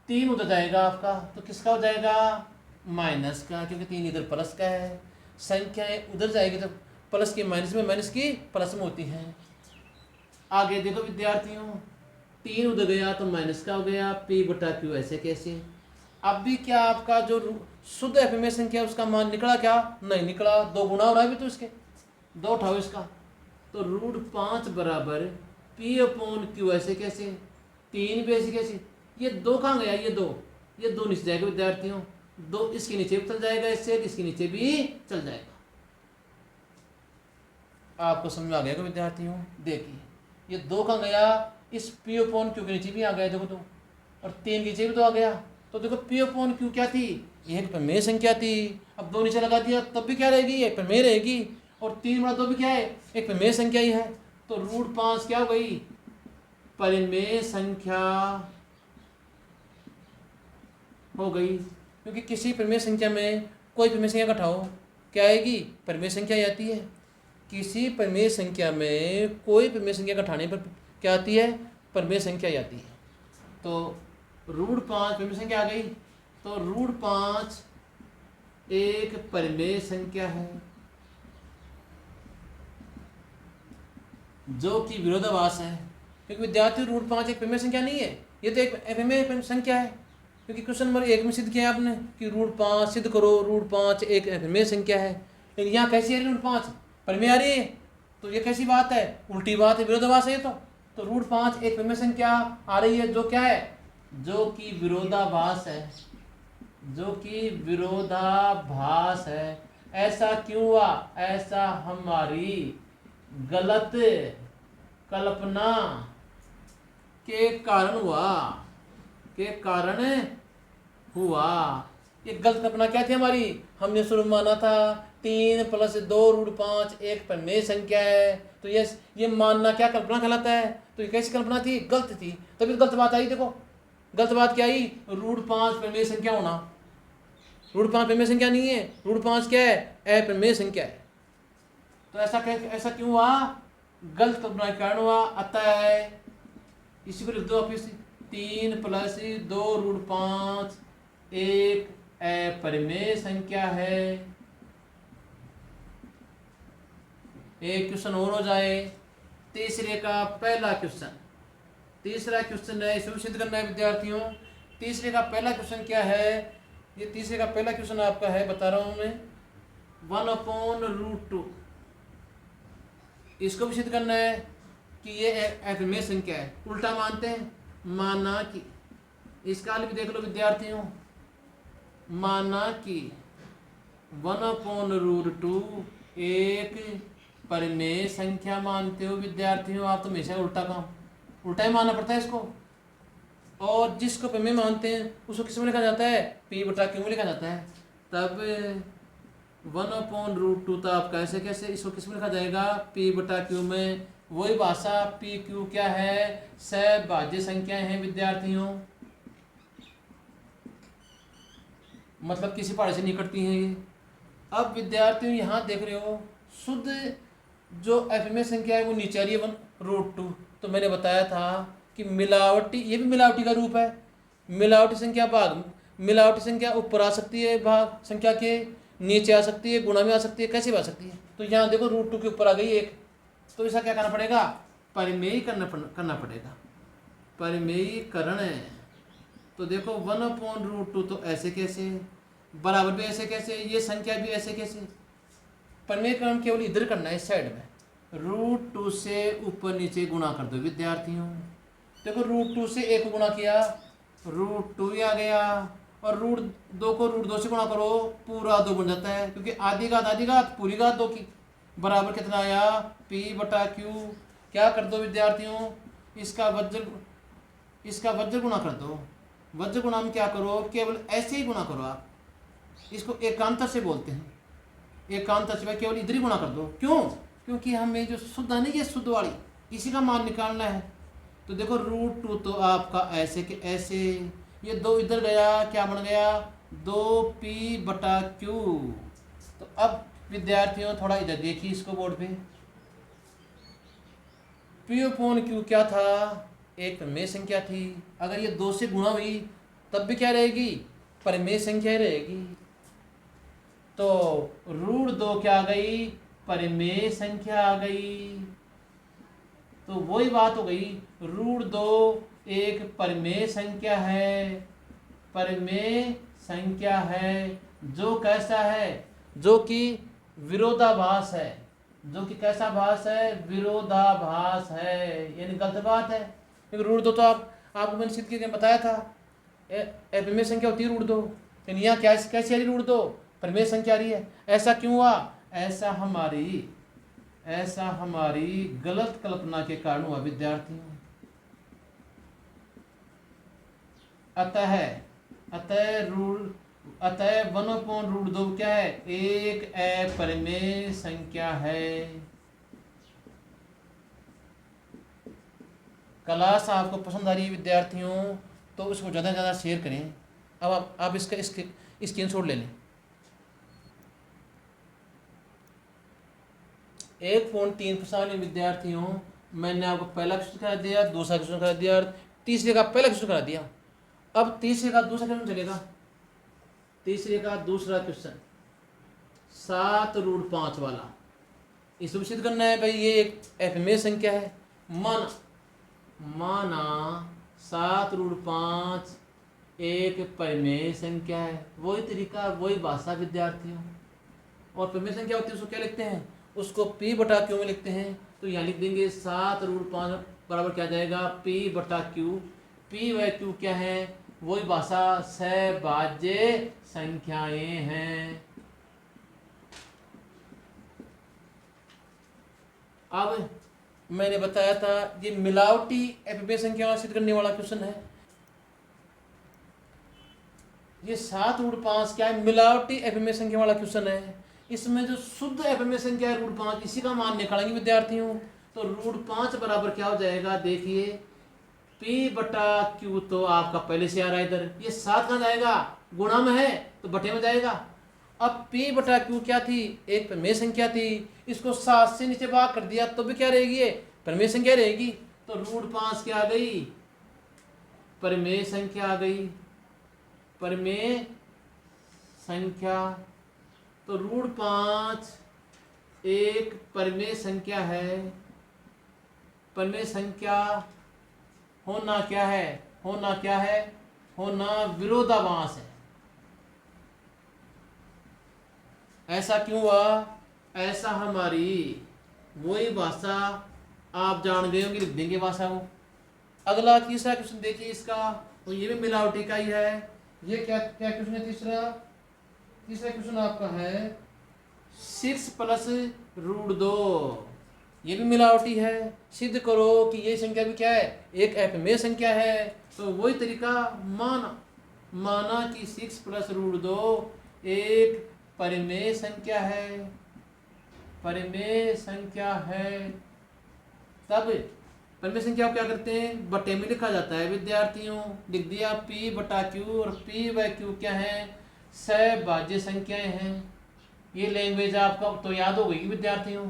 3 उधर जाएगा आपका। तो किसका हो जाएगा? माइनस का, क्योंकि 3 इधर प्लस का है। संख्याएं उधर जाएगी तो प्लस की माइनस में, माइनस की प्लस में होती हैं। आगे देखो विद्यार्थियों, 3 उधर गया तो माइनस का हो गया। P/Q ऐसे कैसे? अब भी क्या आपका जो शुद्ध अपमेय संख्या उसका मान निकला क्या? नहीं निकला। 2 गुना हो रहा है भी तो इसके, 2 उठाओ इसका। तो √5 बराबर P/Q ऐसे कैसे? 3 भी ऐसे कैसे? ये 2 कहाँ गया? ये 2 नीचे जाएगा विद्यार्थियों। 2 इसके नीचे भी चल जाएगा, इससे इसके नीचे भी चल जाएगा। आपको समझ में आ गया विद्यार्थियों? देखिए, ये 2 कहाँ गया? इस P/Q के नीचे भी आ गया देखो। तो और 3 नीचे भी तो आ गया। तो देखो P/Q क्या थी? एक परिमेय संख्या थी। अब 2 नीचे लगा दिया तब भी क्या रहेगी? एक परिमेय रहेगी। और 3/2 भी क्या है? एक परिमेय संख्या ही है। तो √5 क्या हो गई? परिमेय संख्या हो गई। क्योंकि किसी परिमेय संख्या में कोई परिमेय संख्या घटाओ, क्या आएगी? परिमेय संख्या आती है। किसी परिमेय संख्या में कोई परिमेय संख्या घटाने पर क्या आती है? परिमेय संख्या आती है। तो √5 परिमेय संख्या आ गई। तो √5 एक परिमेय संख्या है जो कि विरोधाभास है। क्योंकि विद्यार्थी √5 एक परिमेय संख्या नहीं है, ये तो एक अपमेय संख्या है। क्योंकि क्वेश्चन नंबर 1 में सिद्ध किया आपने कि √5 सिद्ध करो, √5 एक अपमेय संख्या है। लेकिन यहाँ कैसी आ रही? √5 परिमेय आ रही है। तो ये कैसी बात है? उल्टी बात है, विरोधाभास है ये तो √5 एक परिमेय संख्या आ रही है जो क्या है? जो कि विरोधाभास है। जो कि विरोधाभास है। ऐसा क्यों हुआ? ऐसा हमारी गलत कल्पना के कारण हुआ। ये गलत कल्पना क्या थी हमारी? हमने शुरू में माना था 3 + 2 √5 एक परिमेय संख्या है। तो ये मानना क्या कल्पना कहलाता है? तो ये कैसी कल्पना थी? गलत थी, तभी तो गलत बात आई। देखो गलत बात क्या आई? √5 परिमेय संख्या होना। √5 परिमेय संख्या नहीं है, √5 क्या है? अपरिमेय संख्या है। तो ऐसा क्यों हुआ? गलत कल्पना के कारण हुआ। अतः इसी को लिख दो वापिस, 3 + 2√5 एक अपरिमेय संख्या है। एक क्वेश्चन और हो जाए, तीसरे का पहला क्वेश्चन। तीसरा क्वेश्चन है, इसे सिद्ध करना है विद्यार्थियों। तीसरे का पहला क्वेश्चन क्या है? ये तीसरे का पहला क्वेश्चन आपका है, बता रहा हूं मैं, 1/√2। इसको भी सिद्ध करना है कि ये अपरिमेय संख्या है। उल्टा मानते हैं, माना कि, इसका हल भी देख लो विद्यार्थियों। माना कि 1/√2 एक परिमेय संख्या मानते हो विद्यार्थियों। आप तो हमेशा उल्टा ही मानना पड़ता है इसको। और जिसको परिमेय मानते हैं उसको किस में लिखा जाता है? P/Q में लिखा जाता है। तब 1/√2 तो आप कैसे इसको किस में लिखा जाएगा? P/Q में। वही भाषा PQ क्या है? सहभाज्य संख्याएं हैं विद्यार्थियों, मतलब किसी पहाड़ी से नहीं कटती हैं ये। अब विद्यार्थियों यहाँ देख रहे हो, शुद्ध जो अपरिमेय संख्या है वो नीचे आ रही है 1/√2। तो मैंने बताया था कि मिलावटी, ये भी मिलावटी का रूप है। मिलावटी संख्या भाग, मिलावटी संख्या ऊपर आ सकती है भाग संख्या के, नीचे आ सकती है, गुणा में आ सकती है, कैसे भी आ सकती है। तो यहाँ देखो √2 के ऊपर आ गई एक, तो ऐसा क्या करना पड़ेगा? परिमेय करना पड़ेगा, परिमेयीकरण है। तो देखो 1/√2 तो ऐसे कैसे, बराबर भी ऐसे कैसे, ये संख्या भी ऐसे कैसे। परिमेयीकरण केवल इधर करना है, इस साइड में। √2 से ऊपर नीचे गुणा कर दो विद्यार्थियों। देखो √2 से 1 गुणा किया, √2 ही आ गया। और √2 को √2 से गुणा करो, पूरा 2 बन जाता है, क्योंकि आधी घात पूरी घात 2 की बराबर कितना आया? P/Q। क्या कर दो विद्यार्थियों? इसका वज्र गुणा कर दो। वज्र गुणा में क्या करो? केवल ऐसे ही गुणा करो आप, इसको एकांतर से बोलते हैं। एकांतर से केवल इधर ही गुणा कर दो। क्यों? क्योंकि हमें जो शुद्ध है ना, ये शुद्ध वाली, इसी का मान निकालना है। तो देखो √2 तो आपका ऐसे के ऐसे, ये 2 इधर गया, क्या बन गया? 2P/Q। तो अब विद्यार्थियों थोड़ा इधर देखिए इसको बोर्ड पे। P/Q क्या था? एक परिमेय संख्या थी। अगर ये 2 से गुणा हुई तब भी क्या रहेगी? परिमेय संख्या रहेगी। तो √2 क्या आ गई? परिमेय संख्या आ गई। तो वही बात हो गई, √2 एक परिमेय संख्या है। परिमेय संख्या है जो कैसा है? जो कि विरोधाभास है। जो कि कैसा भास है? विरोधाभास है, यानी गलत बात है। क्योंकि √2 तो आपको मैंने सिद्ध करके बताया था, अपरिमेय संख्या होती है √2। लेकिन यहाँ कैसी आ रही? √2 परिमेय संख्या आ रही है। ऐसा क्यों हुआ? ऐसा हमारी गलत कल्पना के कारण हुआ विद्यार्थियों। अतः 1/√2 क्या है? एक अपरिमेय संख्या है। क्लास आपको पसंद आ रही है विद्यार्थियों, तो उसको ज़्यादा से ज़्यादा शेयर करें। अब आप इसका स्क्रीनशॉट ले लें। 1.3 विद्यार्थियों, मैंने आपको पहला क्वेश्चन करा दिया, दूसरा क्वेश्चन करा दिया, तीसरे का पहला क्वेश्चन करा दिया। अब तीसरे का दूसरा क्वेश्चन चलेगा। तीसरे का दूसरा क्वेश्चन 7√5 वाला, इसको सिद्ध करना है भाई ये एक अपरिमेय संख्या है। माना 7√5 एक परिमेय संख्या है। वही तरीका, वही भाषा विद्यार्थियों। और परिमेय संख्या होती है उसको क्या लिखते हैं? उसको P/Q में लिखते हैं। तो यहाँ लिख देंगे 7√5 बराबर क्या जाएगा? P/Q। P/Q क्या है? वही भाषा सहभाज्य संख्याएं हैं। अब मैंने बताया था ये मिलावटी अपरिमेय संख्या सिद्ध करने वाला क्वेश्चन है। ये 7√5 क्या है? मिलावटी अपरिमेय संख्या वाला क्वेश्चन है। इसमें जो शुद्ध अपरिमेय संख्या है √5, इसी का मान निकालेंगे विद्यार्थियों। तो √5 बराबर क्या हो जाएगा, देखिए P/Q तो आपका पहले से आ रहा है इधर, ये 7 कहाँ जाएगा, गुणा में है तो बटे में जाएगा। अब P/Q क्या थी, एक परिमेय संख्या थी, इसको 7 से नीचे भाग कर दिया तो भी क्या रहेगी, ये परिमेय संख्या रहेगी। तो √5 क्या आ गई, परिमेय संख्या आ गई, परिमेय संख्या। तो √5 एक परिमेय संख्या है। परिमेय संख्या होना क्या है, होना क्या है, होना विरोधाभास है। ऐसा क्यों हुआ, ऐसा हमारी वही भाषा आप जान गए होंगे, लिख देंगे भाषा वो। अगला तीसरा क्वेश्चन देखिए इसका, तो ये भी मिलावटी का ही है। ये क्या क्या क्वेश्चन है, तीसरा क्वेश्चन आपका है 6 + √2। ये भी मिलावटी है। सिद्ध करो कि ये संख्या भी क्या है, एक अपमेय संख्या है। तो वही तरीका माना कि 6 + √2 एक परिमेय संख्या है, परिमेय संख्या है। तब परिमेय संख्या को क्या करते हैं, बटे में लिखा जाता है विद्यार्थियों। लिख दिया P/Q, और P/Q क्या है, सहभाज्य संख्याएं हैं। ये लैंग्वेज आपको तो याद हो गई विद्यार्थियों।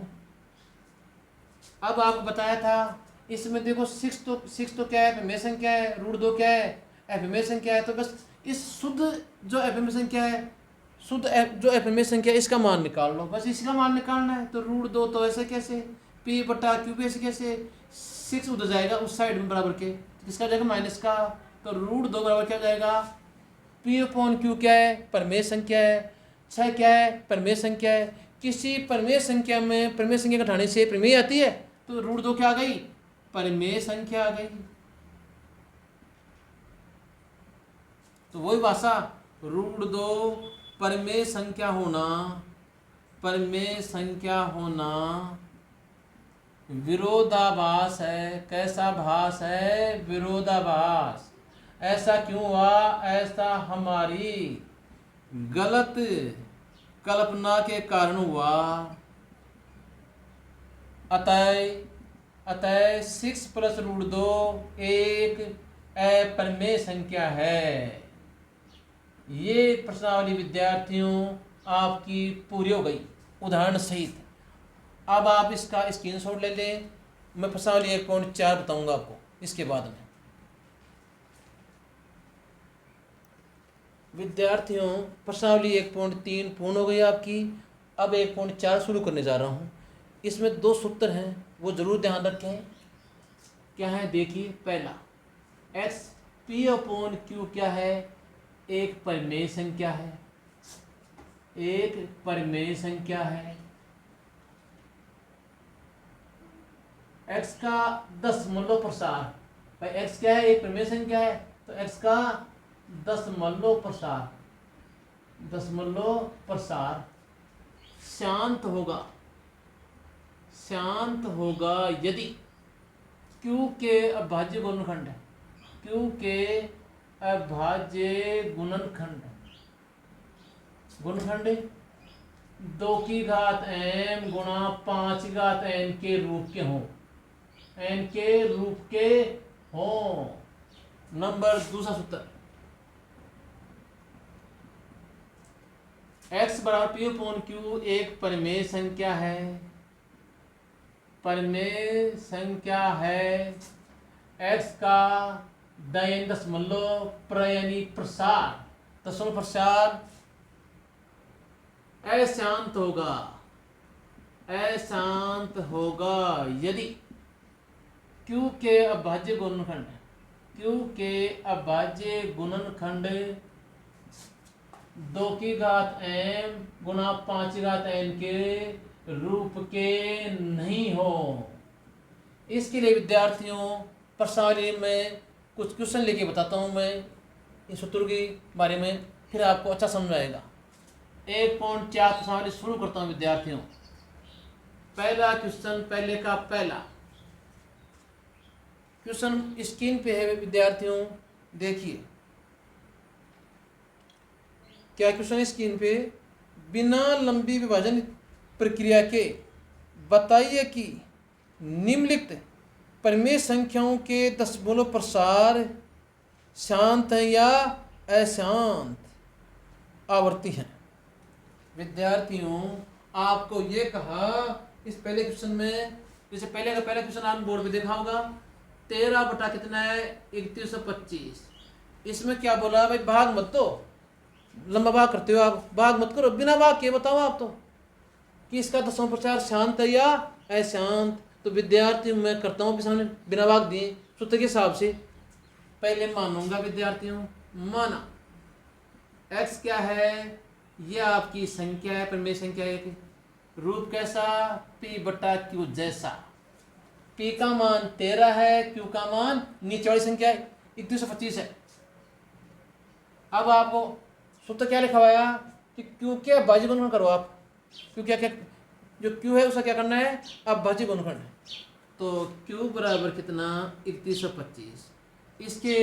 अब आपको बताया था इसमें देखो 6 तो क्या है, अपमेय संख्या है, √2 क्या है, अपमेय संख्या है। तो बस इस शुद्ध जो अपमेय संख्या है, शुद्ध जो अपमेय संख्या, इसका मान निकाल लो, बस इसका मान निकालना है। तो √2 तो ऐसे कैसे, P/Q भी ऐसे कैसे, 6 उधर जाएगा उस साइड में बराबर के, किसका जाएगा, माइनस का। तो √2 बराबर क्या जाएगा, P/Q क्या है, परिमेय संख्या है, 6 क्या है, परिमेय संख्या है। किसी परिमेय संख्या में परिमेय संख्या घटाने से परिमेय आती है, तो √2 क्या आ गई, परिमेय संख्या आ गई। तो वही भाषा, √2 परिमेय संख्या होना, परिमेय संख्या होना विरोधाभास है। कैसा भास है, विरोधाभास। ऐसा क्यों हुआ, ऐसा हमारी गलत कल्पना के कारण हुआ। अतः 6 + √2 एक अपरिमेय संख्या है। ये प्रश्नावली विद्यार्थियों आपकी पूरी हो गई उदाहरण सहित। अब आप इसका स्क्रीनशॉट ले लें। मैं प्रश्नावली 1.4 बताऊंगा आपको इसके बाद में। विद्यार्थियों प्रश्नावली 1.3 पूर्ण हो गई आपकी। अब 1.4 शुरू करने जा रहा हूँ। इसमें 2 सूत्र हैं, वो जरूर ध्यान रखें। क्या है, देखिए पहला, x P/Q क्या है, एक परिमेय संख्या है, एक परिमेय संख्या है। x का दशमलव प्रसार, भाई x क्या है, एक परिमेय संख्या है, तो x का दशमलव प्रसार शांत होगा यदि Q के अभाज्य गुणनखंड है, Q के अभाज्य गुणनखंड 2m गुणा 5n के रूप के हों, n के रूप के हों। नंबर दूसरा सूत्र, x बराबर P/Q एक परिमेय संख्या है, परिमेय संख्या है। x का दशमलव प्रसार अशांत होगा यदि Q के अभाज्य गुणनखंड 2m गुणा 5n के रूप के नहीं हो। इसके लिए विद्यार्थियों प्रश्नावली में कुछ क्वेश्चन लेके बताता हूँ मैं इस सूत्र के बारे में, फिर आपको अच्छा समझ आएगा। 1.4 प्रश्नावली शुरू करता हूँ विद्यार्थियों। पहला क्वेश्चन, पहले का पहला क्वेश्चन स्क्रीन पे है विद्यार्थियों, देखिए क्या क्वेश्चन स्क्रीन पे। बिना लंबी विभाजन प्रक्रिया के बताइए कि निम्नलिखित परिमेय संख्याओं के दशमलव प्रसार शांत है या अशांत आवर्ती है। विद्यार्थियों, आपको ये कहा इस पहले क्वेश्चन में, जैसे पहले क्वेश्चन आपने बोर्ड पे देखा होगा, 13 बटा कितना है 3125। इसमें क्या बोला भाई, भाग मत दो, लंबा भाग करते हो आप, भाग मत करो, बिना भाग के बताओ आप तो कि इसका दशमलव प्रसार शांत है या अशांत। तो विद्यार्थियों मैं करता हूँ सामने बिना भाग दिए सूत्र के हिसाब से। पहले मानूंगा विद्यार्थियों, माना x क्या है, यह आपकी संख्या है, परिमेय संख्या है कि रूप कैसा, p बटा q जैसा। p का मान 13 है, q का मान नीचे वाली संख्या है 3125 है। अब आपको सूत्र क्या लिखा हुआ है कि q के भाज्य गुणनखंड करो आप। q क्या क्या जो q है उसका क्या करना है, अब भाज्य गुणनखंड है। तो q बराबर कितना 3125। इसके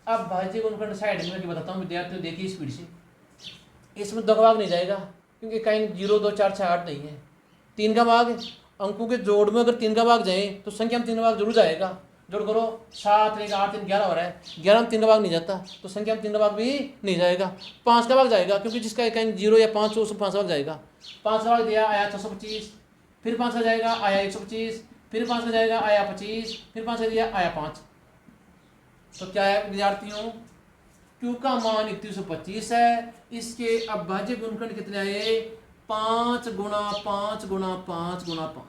अब भाज्य गुणनखंड साइड में बताता हूँ विद्यार्थियों, देखिए स्पीड से। इसमें दो भाग नहीं जाएगा क्योंकि कहीं 0 2 4 6 8 नहीं है, 3 का भाग है। अंकों के जोड़ में अगर 3 का भाग जाए तो संख्या में 3 का भाग जरूर जाएगा। जोड़ करो 7 1 8 3 11 हो रहा है, 11 में 3 का भाग नहीं जाता तो संख्या में 3 का भाग भी नहीं जाएगा। 5 का भाग जाएगा क्योंकि जिसका कहीं 0 या 5 हो उसमें 5 का भाग जाएगा। 5 का भाग दिया आया 625, फिर 5 का जाएगा आया 125, फिर 5 का जाएगा आया 25, फिर 5 का दिया आया 5। तो क्या है विद्यार्थियों, q का मान 3125 है। इसके अभाज्य गुणनखंड कितने आए, 5 गुणा 5 गुणा 5 गुणा 5,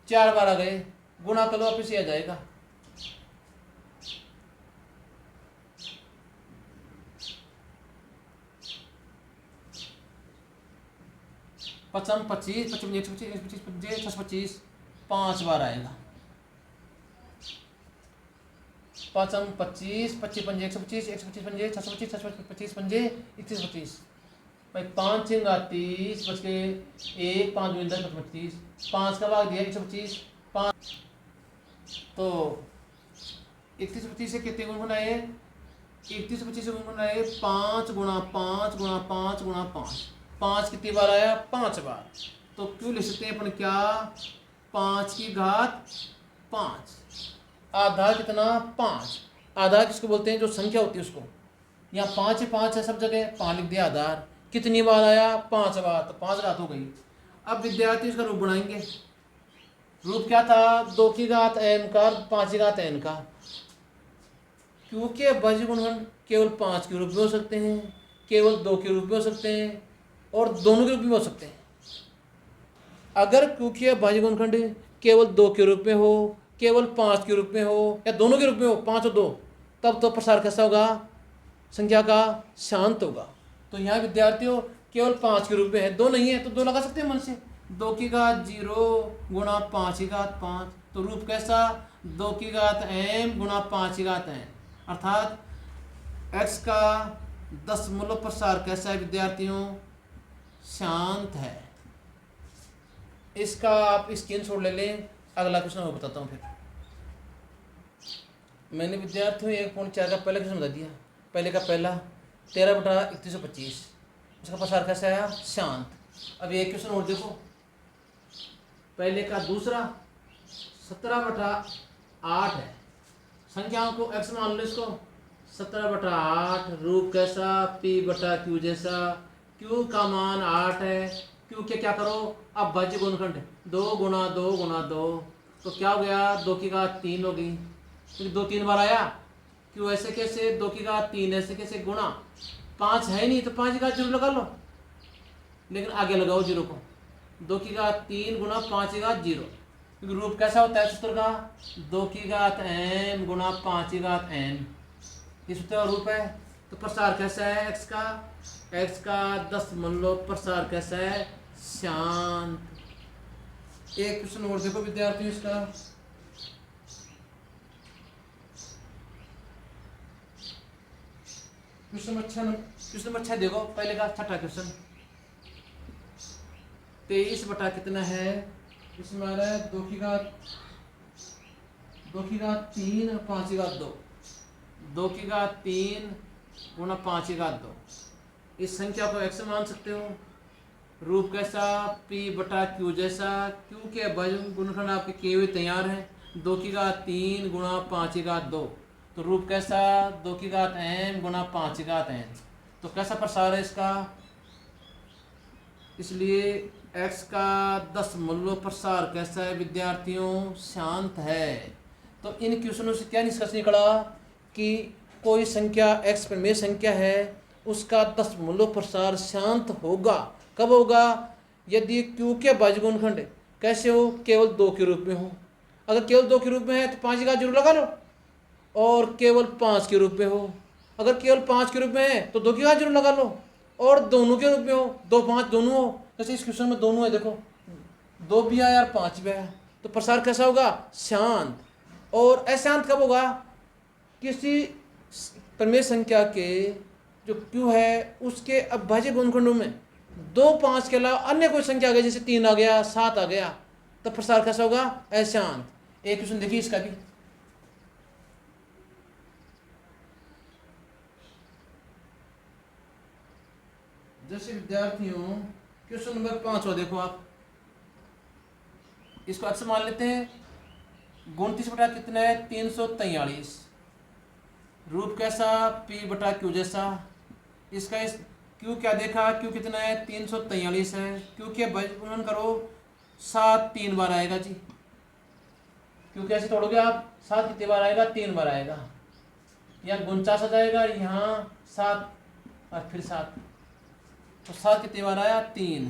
4 बार आ गए, गुणा करो वापिस आ जाएगा। पचम 25 55 125 125 625, 5 बार आएगा। पाँचम 25 25 पंजे 125 125 पंजे 625 625 पंजे 3125। भाई 5 6 30 बच के 1 5 2 10 25, 5 का भाग दिया 125 5। तो 3125 से कितने गुणन आए, 3125 से गुणन आए 5 गुणा 5 गुणा 5 गुणा 5। 5 कितनी बार आया, 5 बार। तो क्यों लिख सकते हैं अपन क्या, 5 की घात 5। आधार कितना 5। आधार किसको बोलते हैं, जो संख्या होती है उसको। यहाँ 5 है सब जगह, 5 लिख दिया आधार। कितनी बार आया, 5 बार, तो 5 घात हो गई। अब विद्यार्थी इसका रूप बनाएंगे। रूप क्या था, 2 की घात m का 5 की घात n का। क्योंकि अभाज्य गुणनखंड केवल 5 के रूप में हो सकते हैं, केवल 2 के रूप में हो सकते हैं और दोनों के रूप में हो सकते हैं। अगर क्योंकि अभाज्य गुणनखंड केवल 2 के रूप में हो, केवल 5 के रूप में हो या दोनों के रूप में हो, 5 और 2, तब तो प्रसार कैसा होगा, संख्या का शांत होगा। तो यहाँ विद्यार्थियों केवल 5 के रूप में है, 2 नहीं है तो 2 लगा सकते हैं मन से। 2 की घात 0 गुणा 5 की घात 5, तो रूप कैसा, 2 की घात m गुणा 5 की घात n, अर्थात x का दशमलव प्रसार कैसा है विद्यार्थियों, शांत है। इसका आप स्क्रीनशॉट ले लें। अगला क्वेश्चन मैं बताता हूँ फिर। मैंने विद्यार्थियों 1.4 का पहला क्वेश्चन बता दिया। पहले का पहला 13 बटा 3125, उसका प्रसार कैसा आया, शांत। अब एक क्वेश्चन और देखो, पहले का दूसरा 17 बटा 8 है। संख्याओं को x मान लो, इसको 17 बटा 8। रूप कैसा, p बटा q जैसा। q का मान 8 है, q के क्या करो, अब भाज्य गुणनखंड 2 गुणा 2 गुणा 2, तो क्या हो गया, 2 की घात 3 हो गई क्योंकि 2 3 बार आया। क्यों ऐसे कैसे, 2 की घात 3 ऐसे कैसे, गुणा 5 है नहीं तो 5 की घात 0 लगा लो, लेकिन आगे लगाओ 0 को। 2 की घात 3 गुणा 5 की घात 0, क्योंकि रूप कैसा होता है सूत्र का, 2 की घात m गुणा 5 की घात n, ये सूत्र का रूप है। तो प्रसार कैसा है x का दशमलव प्रसार कैसा है, शांत। एक क्वेश्चन और देखो विद्यार्थियों, इसका क्वेश्चन अच्छा देखो। पहले का छठा क्वेश्चन 23 बटा कितना है, इसमें आ रहा है 2 की घात 3 और 5 की घात 2। 2 की घात 3 गुणा 5 की घात 2। इस संख्या को x मान सकते हो, रूप कैसा, P बटा Q जैसा। Q के भाजक गुणनखंड आपके किए हुए तैयार हैं, 2 की घात 3 गुणा 5 की घात 2। तो रूप कैसा, 2 की घात m गुणा 5 की घात n। तो कैसा प्रसार है इसका, इसलिए x का 10 मूल्यों प्रसार कैसा है विद्यार्थियों, शांत है। तो इन क्वेश्चनों से क्या निष्कर्ष निकला कि कोई संख्या x परिमेय संख्या है, उसका 10 मूल्यों प्रसार शांत होगा। कब होगा, यदि q के भाज्य गुणनखंड कैसे हो, केवल 2 के रूप में हो। अगर केवल 2 के रूप में है तो 5 का जरूर लगा लो, और केवल 5 के रूप में हो। अगर केवल 5 के रूप में है तो 2 की घात जरूर लगा लो, और दोनों के रूप में हो, 2 5 दोनों हो। जैसे इस क्वेश्चन में दोनों है, देखो 2 भी आया और 5 भी आया, तो प्रसार कैसा होगा, शांत। और अशांत कब होगा, किसी परिमेय संख्या के जो q है उसके अभाज्य गुणनखंडों में 2 5 के अलावा अन्य कोई संख्या आ गई, जैसे 3 आ गया, 7 आ गया, तब प्रसार कैसा होगा, अशांत। एक क्वेश्चन देखिए इसका भी, जैसे विद्यार्थियों क्वेश्चन नंबर 5 हो, देखो आप इसको अक्सर मान लेते हैं। 29 बटा कितना है, 343। रूप कैसा, P बटा Q जैसा। इसका इस Q क्या देखा, Q कितना है, 343 है। Q के गुणन करो, 7 3 बार आएगा जी। Q कैसे तोड़ोगे आप, 7 कितने बार आएगा, 3 बार आएगा। यहाँ 49 आ जाएगा, यहाँ 7 और फिर 7, तो 7 कितने बार आया, 3।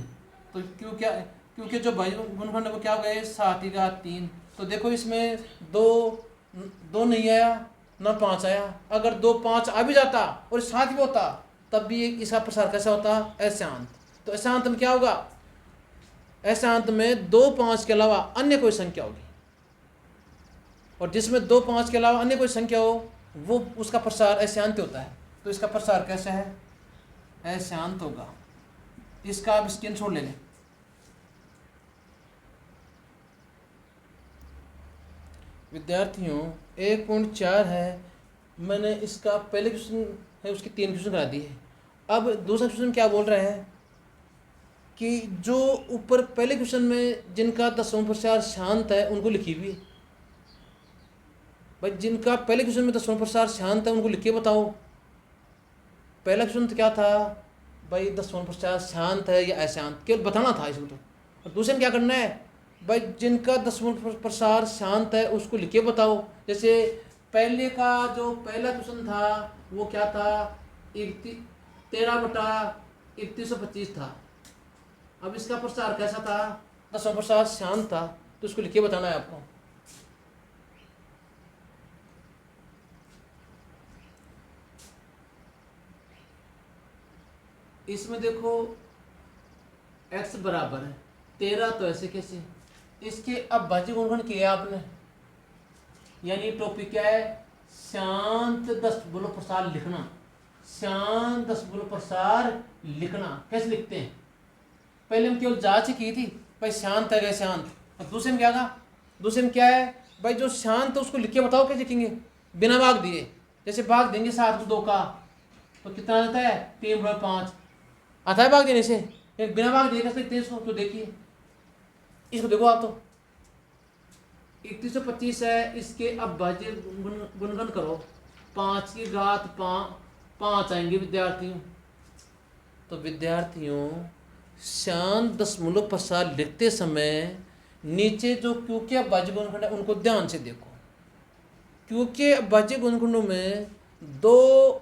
तो Q क्या, क्योंकि जो गुणनखंड वो क्या हो गए, 7 की घात 3। तो देखो इसमें 2 नहीं आया, ना 5 आया। अगर 2 5 आ भी जाता और 7 भी होता, तब भी इसका प्रसार कैसा होता, अशांत। तो अशांत में क्या होगा, अशांत में 2 5 के अलावा अन्य कोई संख्या होगी, और जिसमें 2 5 के अलावा अन्य कोई संख्या हो वो उसका प्रसार अशांत होता है। तो इसका प्रसार कैसा है, अशांत होगा। इसका आप स्क्रीन छोड़ ले लें। विद्यार्थियों 1.4 है, मैंने इसका पहले क्वेश्चन है उसके 3 क्वेश्चन करा दिए। अब दूसरा क्वेश्चन क्या बोल रहा है कि जो ऊपर पहले क्वेश्चन में जिनका दसवां प्रसार शांत है उनको लिखी हुई है। भाई जिनका पहले क्वेश्चन में दसवां प्रसार शांत है उनको लिख के बताओ। पहला क्वेश्चन तो क्या था भाई, दसवां प्रसार शांत है या अशांत, केवल बताना था इसको। तो और दूसरे में क्या करना है भाई, जिनका दसवां प्रसार शांत है उसको लिख के बताओ। जैसे पहले का जो पहला क्वेश्चन था वो क्या था, 13 बटा 3125 था। अब इसका प्रसार कैसा था, दसवां प्रसार शांत था, तो उसको लिख के बताना है आपको। इसमें देखो x बराबर है 13, तो ऐसे कैसे, इसके अभाज्य गुणनखंड किया आपने, यानी टॉपिक क्या है, शांत दशमलव प्रसार लिखना। शांत दशमलव प्रसार लिखना कैसे लिखते हैं, पहले हम केवल जांच की थी भाई शांत है क्या शांत। और दूसरे में क्या कहा, दूसरे में क्या है भाई, जो शांत है उसको लिख के बताओ कैसे लिखेंगे, बिना भाग दिए। जैसे भाग देंगे 7 को 2 का तो कितना आता है, 3/5 आता है भाग देने से। बिना भाग दिए कैसे लिखते हैं इसको, तो देखिए इसको देखो आप, तो 3125 है, इसके अभाज्य गुणनखंड करो, 5 की घात 5 आएंगे विद्यार्थियों। तो विद्यार्थियों शांत दशमलव प्रसार लिखते समय नीचे जो क्यू के अभाज्य गुणनखंड है उनको ध्यान से देखो। क्यू के अभाज्य गुणनखंडों में 2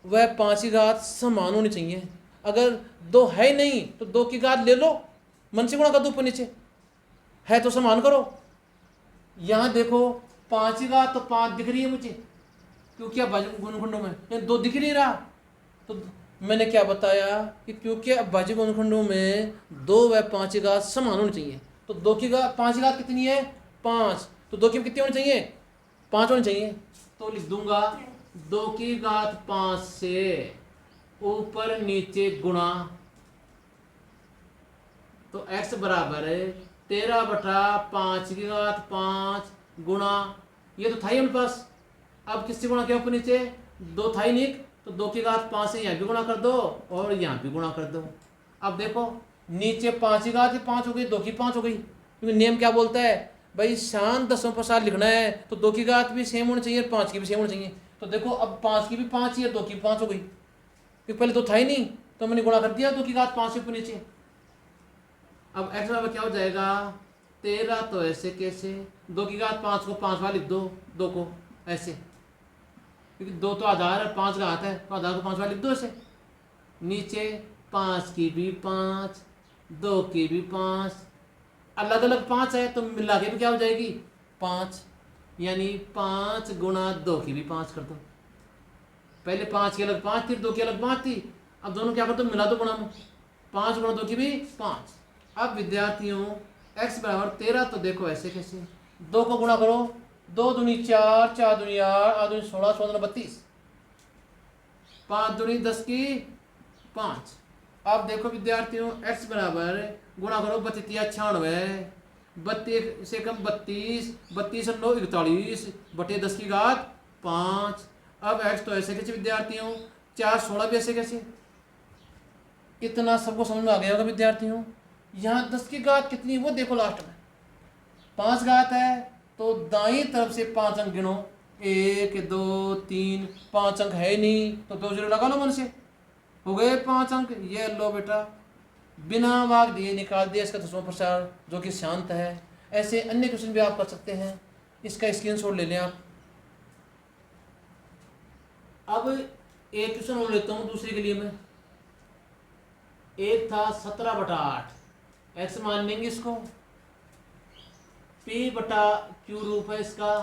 व 5 की घात समान होनी चाहिए। अगर 2 है नहीं तो 2 की घात ले लो, मन से गुणा कर दो ऊपर नीचे, है तो समान करो। यहाँ देखो 5 की घात तो 5 दिख रही है मुझे क्योंकि अभाज्य गुणनखंडों में, 2 दिख नहीं रहा। तो मैंने क्या बताया कि क्योंकि अभाज्य गुणनखंडों में 2 व 5 की घात समान होनी चाहिए। तो 2 की घात 5 की घात कितनी है, 5, तो 2 की कितनी होनी चाहिए, 5 होनी चाहिए। तो लिख दूंगा 2 की घात 5 से ऊपर नीचे गुणा, तो x बराबर है 13/5 की घात 5 गुणा, ये तो था ही हमारे पास। अब किससे गुणा किया ऊपर नीचे, 2 था ही नहीं, तो 2 की घात 5 से यहाँ भी गुणा कर दो और यहाँ भी गुणा कर दो। अब देखो नीचे 5 की घात 5 हो गई, 2 की 5 हो गई, क्योंकि नियम क्या बोलता है भाई शांत दसों प्रसार लिखना है तो 2 की घात भी सेम होनी चाहिए, 5 की भी सेम होनी चाहिए। तो देखो अब 5 की भी 5 ही है, 2 की भी 5 हो गई, क्योंकि पहले तो था ही नहीं, तो मैंने गुणा कर दिया 2 की घात 5 से ऊपर नीचे। अब x बराबर क्या हो जाएगा 13। तो ऐसे कैसे 2 की घात 5 को 5 बार लिख दो, 2 को ऐसे, क्योंकि 2 तो आधार है, 5 घात है तो आधार को 5 बार लिख दो ऐसे। नीचे 5 की भी 5, 2 की भी 5, अलग अलग 5 है तो मिला के भी क्या हो जाएगी 5, यानी 5 गुणा 2 की भी 5 कर दो। पहले 5 की अलग 5 थी, 2 की अलग 5 थी, अब दोनों क्या कर दो मिला दो गुणा में, 5 गुणा 2 की भी 5। अब विद्यार्थियों x बराबर 13, तो देखो ऐसे कैसे 2 को गुणा करो, 2 दूनी 4, 4 दूनी 8, 8 दूनी 16, 16 दूनी 32, 5 दूनी 10 की 5। अब देखो विद्यार्थियों x बराबर गुणा करो 32 96, 32 से कम 32, 32 और 9 41 बटे 10 की घात 5। अब x तो ऐसे कैसे विद्यार्थियों 4 16 भी ऐसे कैसे। इतना सबको समझ में आ गया होगा विद्यार्थियों। यहाँ 10 की घात कितनी वो देखो लास्ट में 5 घात है, तो दाईं तरफ से 5 अंक गिनो, 1 2 3, 5 अंक है ही नहीं तो 2 जीरो लगा लो मन से, हो गए 5 अंक। ये लो बेटा बिना वाक दिए निकाल दिया इसका दसवां प्रसार जो कि शांत है। ऐसे अन्य क्वेश्चन भी आप कर सकते हैं, इसका स्क्रीनशॉट ले लें आप। अब एक क्वेश्चन और लेता हूँ दूसरे के लिए मैं। एक था 17/8, एक्स मान लेंगे इसको, p/q रूप है इसका,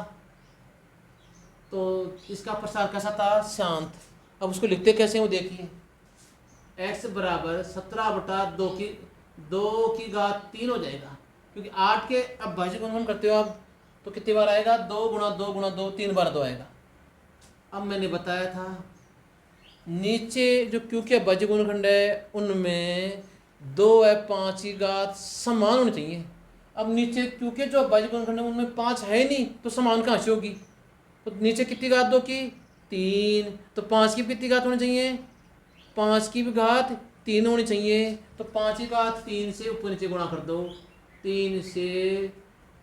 तो इसका प्रसार कैसा था शांत। अब उसको लिखते कैसे हैं वो देखिए, x बराबर 17/2 की घात 3 हो जाएगा, क्योंकि 8 के अब भाज्य गुणनखंड करते हो आप तो कितनी बार आएगा 2 गुणा 2 गुणा 2, 3 बार 2 आएगा। अब मैंने बताया था नीचे जो q के भाज्य गुणनखंड है उनमें 2 है 5 की घात समान होनी चाहिए। अब नीचे q के जो भाज्य गुणनखंड है उनमें 5 है नहीं तो समान कहाँ से होगी, तो नीचे कितनी घात 2 की 3, तो 5 की कितनी घात होनी चाहिए 5 की भी घात 3 होनी चाहिए, तो 5 की घात 3 से ऊपर नीचे गुणा कर दो, 3 से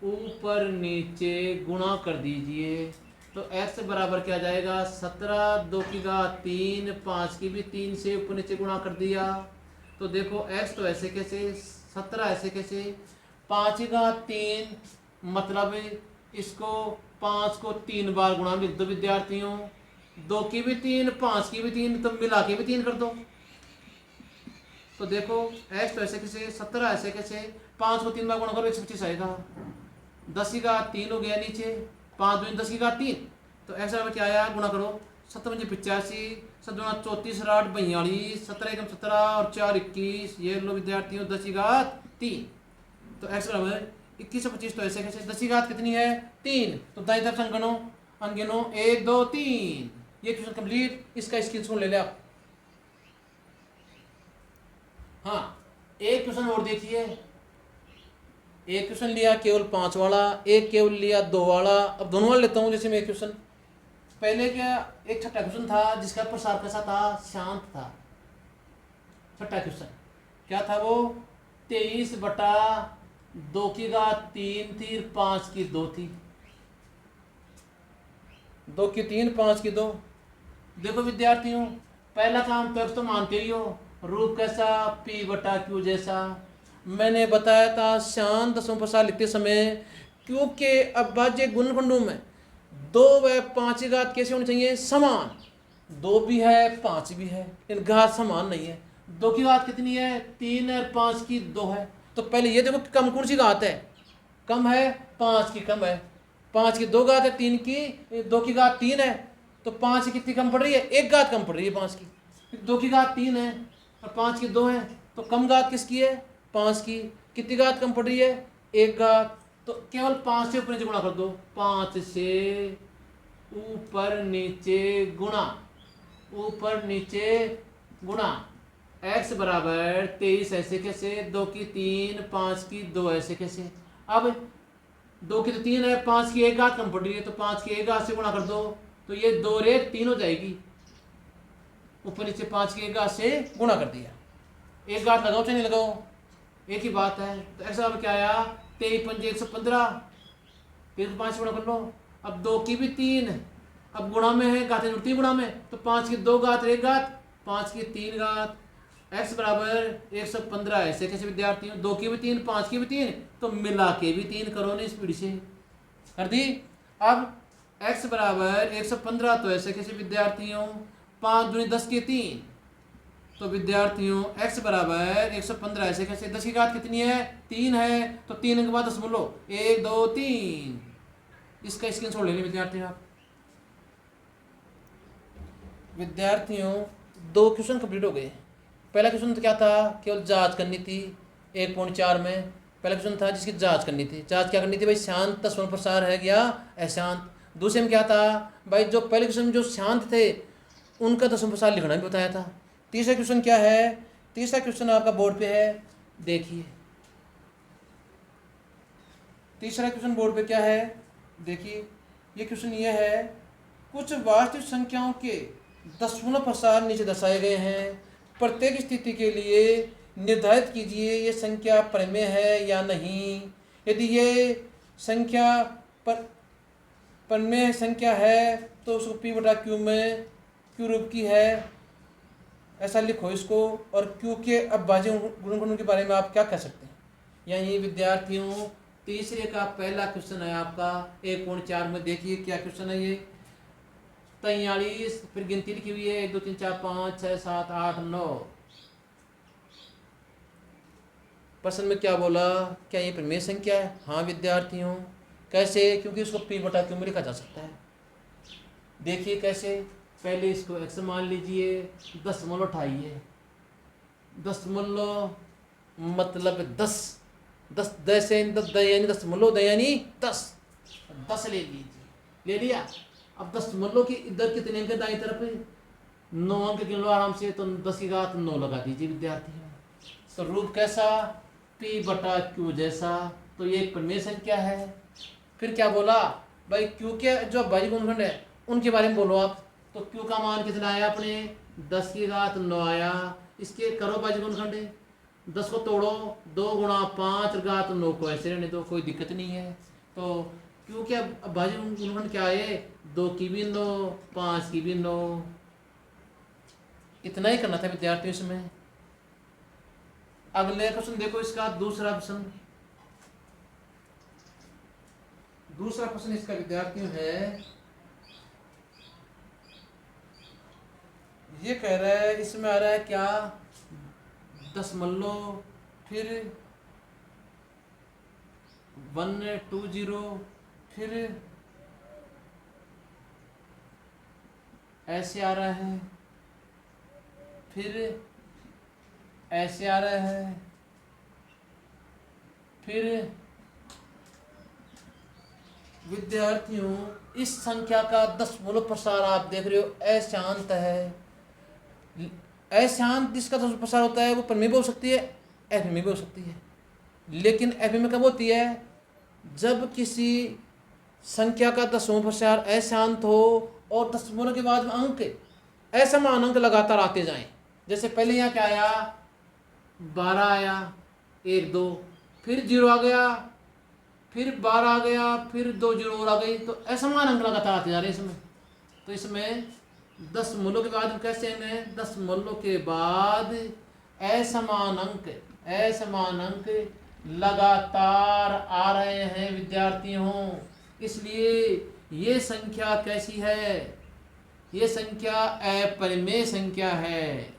ऊपर नीचे गुणा कर दीजिए, तो x बराबर क्या जाएगा 17, 2 की घात 3, 5 की भी 3 से ऊपर नीचे गुणा कर दिया, तो देखो x तो ऐसे कैसे 17 ऐसे कैसे, 5 की घात 3 मतलब इसको 5 को 3 बार गुणा लिख दो विद्यार्थियों, 2 की भी 3, 5 की भी 3, तो मिला के भी 3 कर दो, तो देखो x तो ऐसे कैसे 17 ऐसे कैसे, 5 को 3 बार गुणा करो 125 आएगा, 10 की घात 3 हो गया नीचे, 5 दूनी 10 की घात 3, तो x बराबर क्या आया गुणा करो 7 पंजे 85, 7 दूना 34, 8 42, 17 एकम 17 और 4 21, ये लो विद्यार्थियों 10 की घात 3, तो x बराबर 2125, तो ऐसे कैसे 10 की घात कितनी है 3, तो दाईं तरफ से अनगिनो 1 2 3। ये क्वेश्चन कंप्लीट, इसका स्क्रीनशॉट ले ले आप। हाँ एक क्वेश्चन और देखिए, एक क्वेश्चन लिया केवल 5 वाला, एक केवल लिया 2 वाला। अब दोनों वाले लेता हूँ। जैसे मैं एक क्वेश्चन पहले क्या एक छठा क्वेश्चन था जिसका प्रसार कैसा था शांत था। छठा क्वेश्चन क्या था वो 23/2 की घात 3 थी, 5 की 2 थी, 2 की 3 5 की 2। देखो विद्यार्थियों पहला काम तो मानते ही हो, रूप कैसा p/q जैसा। मैंने बताया था शांत दसवां प्रसार लिखते समय क्योंकि अभाज्य गुणनखंडों में 2 व 5 की घात कैसे होनी चाहिए समान, 2 भी है 5 भी है लेकिन घात समान नहीं है। 2 की घात कितनी है 3 और 5 की 2 है, तो पहले ये देखो कम कौन सी घात है, कम है 5 की, कम है 5 की 2 घात है, 3 की 2 की घात 3 है, तो 5 की कितनी कम पड़ रही है 1 घात कम पड़ रही है 5 की, 2 की घात 3 है और 5 की 2 है, तो कम घात किसकी है 5 की, कितनी घात कम पड़ रही है 1 घात, तो केवल 5 से ऊपर नीचे गुणा कर दो, 5 से ऊपर नीचे गुणा, ऊपर नीचे गुणा, x बराबर 23 ऐसे कैसे, 2 की 3 5 की 2 ऐसे कैसे। अब 2 की तो 3 है, 5 की 1 घात कम पड़ रही है, तो 5 की 1 घात से गुणा कर दो, तो ये 2 रे 3 हो जाएगी, ऊपर नीचे 5 की 1 घात से गुणा कर दिया। एक घात लगाओ चाहे नहीं लगाओ, एक ही बात है। तो एक्स बराबर क्या आया, 23 पंजे 115, फिर 5 गुणा कर लो। अब 2 की भी 3, अब गुणा में है, घातें जुड़ती गुणा में, तो 5 की 2 घात 1 घात, 5 की 3 घात, एक्स बराबर 115। ऐसे कैसे विद्यार्थियों, 2 की भी 3 5 की भी 3, तो मिला के भी 3 करो ना स्पीड से, कर दी। अब एक्स बराबर 115, तो ऐसे कैसे विद्यार्थियों, 5 दूनी 10 की 3, तो विद्यार्थियों x बराबर 115 ऐसे कैसे, 10 की घात कितनी है, 3 है, तो 3 के बाद 10 बोलो, 1 2 3। इसका स्क्रीनशॉट ले लें विद्यार्थियों आप। विद्यार्थियों 2 क्वेश्चन कंप्लीट हो गए। पहला क्वेश्चन तो क्या था, केवल जांच करनी थी 1.4 में। पहला क्वेश्चन था जिसकी जांच करनी थी। जांच क्या करनी थी भाई, शांत तत्सम प्रसार है या अशांत। दूसरे में क्या था भाई, जो पहले क्वेश्चन जो शांत थे उनका तत्सम प्रसार लिखना भी बताया था। तीसरा क्वेश्चन क्या है, तीसरा क्वेश्चन आपका बोर्ड पे है, देखिए तीसरा क्वेश्चन बोर्ड पे क्या है, देखिए ये क्वेश्चन ये है, कुछ वास्तविक संख्याओं के दशमलव प्रसार नीचे दर्शाए गए हैं। प्रत्येक स्थिति के लिए निर्धारित कीजिए ये संख्या परिमेय है या नहीं। यदि ये संख्या परिमेय संख्या है तो उसको पी बटा क्यू में क्यू रूप की है, ऐसा लिखो इसको। और क्यू के अविभाज्य गुणनखंडों के बारे में आप क्या कह सकते हैं। यही विद्यार्थियों तीसरे का पहला क्वेश्चन है आपका 1.4 में। देखिए क्या क्वेश्चन है ये, 43, फिर गिनती लिखी हुई है 1 2 3 4 5 6 7 8 9। प्रश्न में क्या बोला, क्या ये परिमेय संख्या है। हाँ विद्यार्थियों, कैसे, क्योंकि इसको पी बटा क्यू में लिखा जा सकता है। देखिए कैसे, पहले इसको x मान लीजिए, दशमलव उठाइए, दशमलव मतलब 10, 10 10 यानी दशमलव यानी 10 ले लीजिए, ले लिया। अब दशमलव की इधर कितने अंक दाई तरफ, 9 अंक गिन लो आराम से, तो 10 की घात 9 लगा दीजिए विद्यार्थियों। तो रूप कैसा, p बटा q जैसा, तो ये एक परिमेय संख्या है। फिर क्या बोला भाई, q के जो अविभाज्य गुणनखंड है उनके बारे में बोलो आप। तो q का मान कितना आया अपने, 10 की घात 9 आया। इसके करो अविभाज्य गुणनखंड, 10 को तोड़ो, 2 गुणा 5 घात 9 को ऐसे रहने दो, कोई दिक्कत नहीं है। तो q के अविभाज्य गुणनखंड क्या है, 2 की भी 9 5 की भी 9। इतना ही करना था विद्यार्थियों इसमें। अगले क्वेश्चन देखो, इसका दूसरा प्रश्न, दूसरा प्रश्न इसका विद्यार्थियों है, ये कह रहा है, इसमें आ रहा है क्या, दशमलव, फिर 120, फिर ऐसे आ रहा है, फिर ऐसे आ रहा है, फिर विद्यार्थियों इस संख्या का दशमलव प्रसार आप देख रहे हो, अशांत है। अशांत जिसका दशमलव प्रसार होता है वो परिमेय भी हो सकती है, अभिमेय भी हो सकती है। लेकिन अभिमेय कब होती है, जब किसी संख्या का दशमलव प्रसार अशांत हो और दशमलव के बाद में अंक असमान अंक लगातार आते जाएं। जैसे पहले यहाँ क्या आया, 12 आया, 1 2, फिर 0 आ गया, फिर 12 आ गया, फिर 2 0 और आ गई, तो असमान अंक लगातार आते जा रहे हैं इसमें। तो इसमें दशमलव के बाद कैसे हैं, दशमलव के बाद असमान अंक लगातार आ रहे हैं विद्यार्थियों। इसलिए ये संख्या कैसी है, ये संख्या अपरिमेय संख्या है।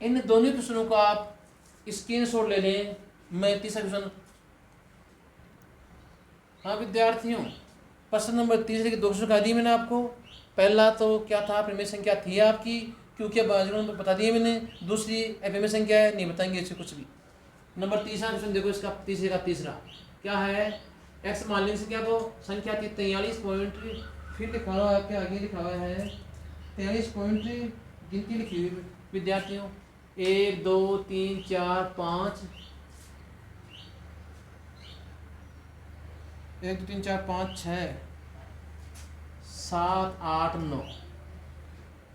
इन दोनों प्रश्नों को आप स्क्रीनशॉट ले लें। मैं तीसरा क्वेश्चन, हाँ विद्यार्थियों प्रश्न नंबर 3 के 2 क्वेश्चन कहा दिए मैंने आपको। पहला तो क्या था, परिमेय संख्या थी आपकी, क्योंकि बाजुओं में बता दिए मैंने। दूसरी अपरिमेय संख्या है, नहीं बताएंगे इससे कुछ भी। नंबर तीसरा क्वेश्चन देखो, इसका तीसरे का तीसरा क्या है, एक्स मान लेंगे संख्या को, संख्या थी 43 पॉइंट, फिर लिखा हुआ आपके आगे लिखा हुआ है 43 पॉइंट, गिनती लिखी हुई विद्यार्थियों 1 2 3 4 5, 1 2 3 4 5 6 7 8 9,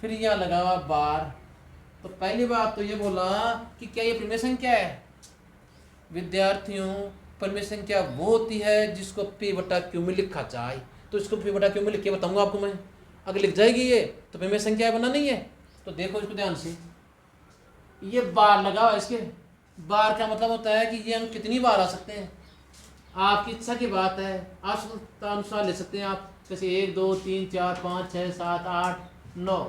फिर यहाँ लगा हुआ बार, तो पहली बात तो ये बोला कि क्या ये परिमेय संख्या है। विद्यार्थियों, परिमेय संख्या वो होती है जिसको P बटा Q में लिखा जाए। तो इसको P बटा Q में लिख के बताऊंगा आपको मैं। अगर लिख जाएगी ये तो परिमेय संख्या बना नहीं है। तो देखो इसको ध्यान से, ये बार लगा हुआ, इसके बार का मतलब होता है कि ये अंक कितनी बार आ सकते हैं। आपकी इच्छा की बात है, आप अनुसार ले सकते हैं। आप जैसे 1 2 3 4 5 6 7 8 9,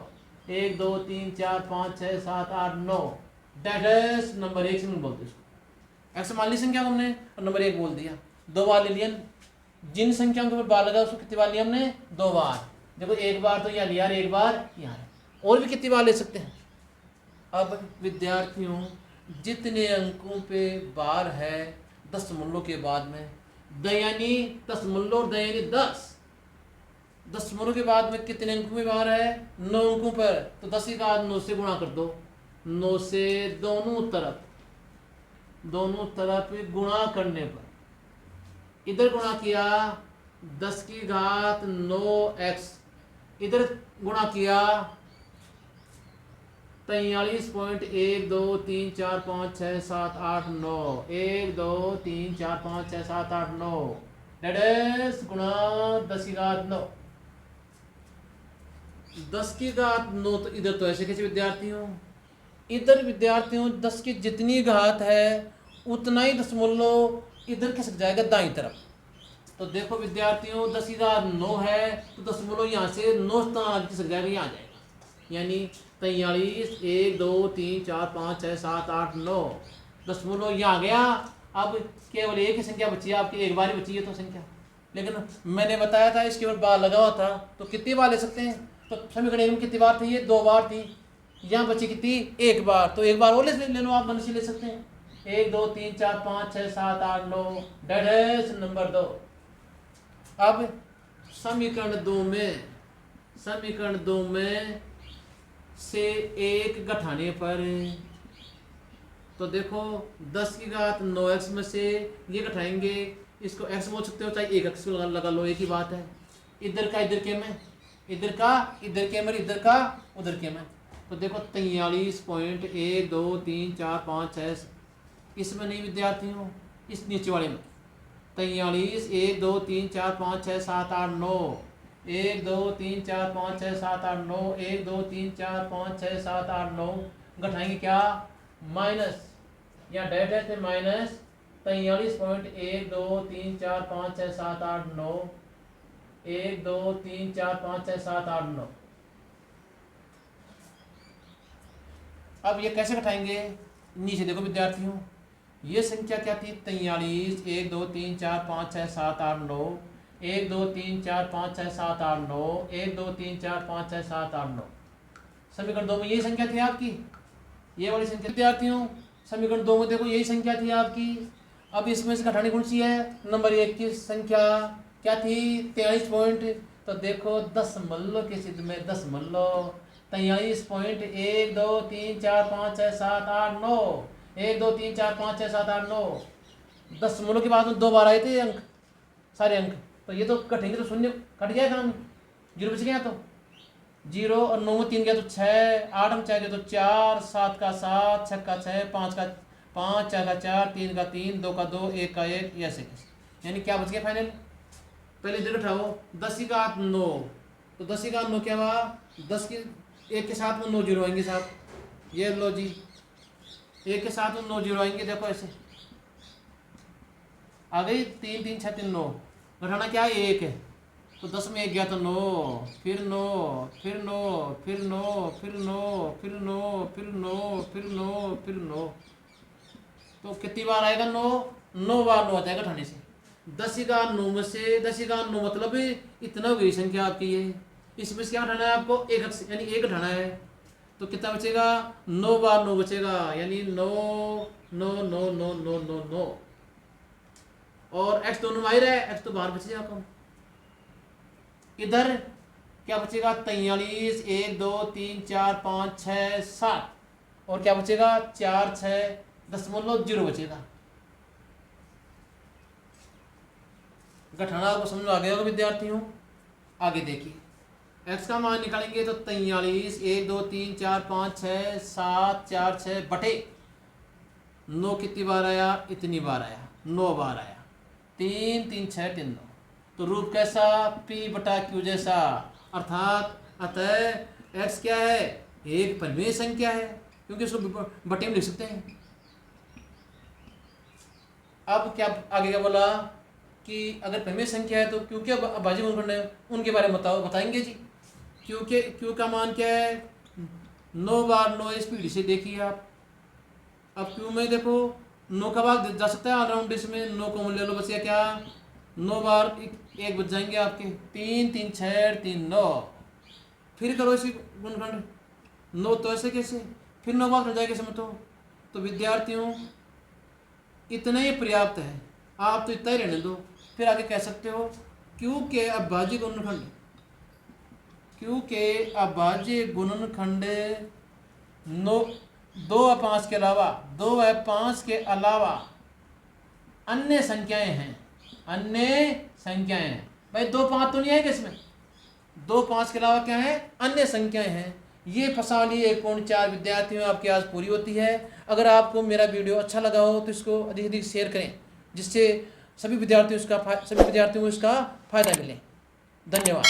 1 2 3 4 5 6 7 8 9, डेट इज नंबर 1 से बोलते हैं इसको। एक्स मान ली संख्या को हमने और नंबर 1 बोल दिया, 2 बार ले लिया। जिन संख्याओं के ऊपर बार लगा उसको कितनी बार लिया हमने? 2 बार। देखो एक बार तो यहाँ लिया, एक बार यहाँ, और भी कितनी बार ले सकते हैं। अब विद्यार्थियों, जितने अंकों पे बार है दशमलव के बाद में, यानी दशमलव यानी 10, दशमलव के बाद में कितने अंकों में बार है? 9 अंकों पर। तो 10 का 9 से गुणा कर दो, 9 से दोनों तरफ गुणा करने पर, इधर गुणा किया 10 की घात 9x, इधर गुणा किया 43.1 2 3 4 5 6 7 8 9, 1 2 3 4 5 6 7 8 9, डेट इज गुणा 10 की घात 9। 10 की घात 9 तो इधर तो ऐसे कैसे विद्यार्थियों? इधर विद्यार्थियों 10 की जितनी घात है उतना ही दशमलव इधर खिसक जाएगा दाईं तरफ। तो देखो विद्यार्थियों 10 की घात 9 है तो दशमलव यहाँ से 9 स्थान खिसक जाएगा, यहाँ आ जाएगा। यानी 43 1 2 3 4 5 6 7 8 9, दशमलव यहाँ आ गया। अब केवल एक ही संख्या बची है आपकी, एक बार ही बची है तो संख्या। लेकिन मैंने बताया था इसके ऊपर बार लगा हुआ था, तो कितनी बार ले सकते हैं? तो समीकरण में कितनी बार थी? ये 2 बार थी। यहाँ बची कितनी? 1 बार। तो एक बार और ले लो, आप मन से ले सकते हैं। 1 2 3 4 5 6 7 8 9, डेट इज नंबर 2। अब समीकरण 2 में से 1 घटाने पर, तो देखो 10 की घात 9x में से ये घटाएंगे, इसको x बोल सकते हो चाहे 1x लगा लो, एक ही बात है। इधर का इधर के में, इधर का इधर के में, इधर का उधर के में। तो देखो 43.1 2 3 4 5 6, इसमें नहीं विद्यार्थियों, इस नीचे वाले में 43 1 2 3 4 5 6 7 8 9, 1 2 3 4 5 6 7 8 9, 1 2 3 4 5 6 7 8 9, घटाएंगे क्या? माइनस, या डेट है थे माइनस 43.1 2 3 4 5 6 7 8 9, 1 2 3 4 5 6 7 8 9। अब ये कैसे घटाएंगे? नीचे देखो विद्यार्थियों, ये संख्या क्या थी? 43 1 2 3 4 5 6 7 8 9, 1 2 3 4 5 6 7 8 9, 1 2 3 4 5 6 7 8 9। समीकरण 2 में यही संख्या थी आपकी, ये वाली संख्या विद्यार्थियों। समीकरण 2 में देखो यही संख्या थी आपकी। अब इसमें से घटानी कौन सी है? नंबर 1 की संख्या क्या थी? 43 पॉइंट। तो देखो दशमलव के सिद्ध में दशमलव 43.1 2 3 4 5 6 7 8 9, 1 2 3 4 5 6 7 8 9, दशमलव के बाद में 2 बार आए थे अंक, सारे अंक। तो ये तो कटेंगे तो शून्य कट गया काम, 0 बच गया। तो 0 और 9 में 3 गया तो 6, 8 में 4 गया तो 4, 7 का 7, 6 का 6, 5 का 5, 4 का 4, 3 का 3, 2 का 2, 1 का 1, ऐसे। यानी क्या बच गया फाइनल? पहले इधर उठाओ 10 की घात 9, तो 10 की घात 9 क्या हुआ? 10 की 1 के साथ में 9 जीरो आएंगे साहब, ये लो जी, 1 के साथ में 9 जीरो आएंगे। देखो ऐसे आ गई 3 3 6 3 9, घटाना क्या है? 1 है। तो 10 में 1 गया तो 9, फिर 9, फिर 9, फिर 9, फिर 9, फिर 9, फिर 9, फिर 9, फिर 9। तो कितनी बार आएगा? 9 बार 9 आता है घटाने से। 10 का 9 में से 10 का 9 मतलब इतना हो गई संख्या आपकी ये। इसमें से क्या घटाना है आपको? 1 यानी 1 घटाना है। तो कितना बचेगा? 9 बार 9 बचेगा, यानी 9 9 9 9 9 9 9। और x दोनों में आ ही रहा है, x तो बाहर बचेगा कम। इधर क्या बचेगा? 43 1 2 3 4 5 6 7, और क्या बचेगा? 4 6 दशमलव 0 बचेगा। घटाना आपको समझ में आ गया होगा विद्यार्थियों। आगे देखिए x का मान निकालेंगे तो 43, 1 2 3 4 5 6 7 4 6 बटे 9 कितनी बार आया, इतनी बार आया, 9 बार आया, 3 3 6 3 9। तो रूप कैसा, p बटा q जैसा, अर्थात अतः x क्या है, एक परिमेय संख्या है, क्योंकि इसको बटे में लिख सकते हैं। अब क्या आगे क्या बोला कि अगर परिमेय संख्या है तो क्यों क्या अभाज्य गुणनखंड है, उनके बारे में बताएंगे जी। क्योंकि क्यू का मान क्या है, 9 बार 9 स्पीड से देखिए आप। अब क्यू में देखो 9 का भाग जा सकता है ऑलराउंड, इसमें 9 को ले लो, बस या क्या 9 बार 1 बच जाएंगे आपके, 3 3 6 3 9। फिर करो इसी गुणनखंड, 9 तो ऐसे कैसे, फिर 9 बार कर जाएगा इसमें। तो विद्यार्थियों इतना ही पर्याप्त है, आप तो इतना ही रहने दो। फिर आगे कह सकते हो क्यू के अभाज्य गुणनखंड, क्यू के अभाज्य गुणनखंड 9 2 व 5 के अलावा 2 व 5 के अलावा अन्य संख्याएं हैं, अन्य संख्याएं हैं। भाई 2 5 तो नहीं आएगा इसमें, 2 5 के अलावा क्या है, अन्य संख्याएं हैं। ये फसाली 1.4 विद्यार्थियों आपकी आज पूरी होती है। अगर आपको मेरा वीडियो अच्छा लगा हो तो इसको अधिक अधिक शेयर करें, जिससे सभी विद्यार्थियों को इसका फ़ायदा मिले। धन्यवाद।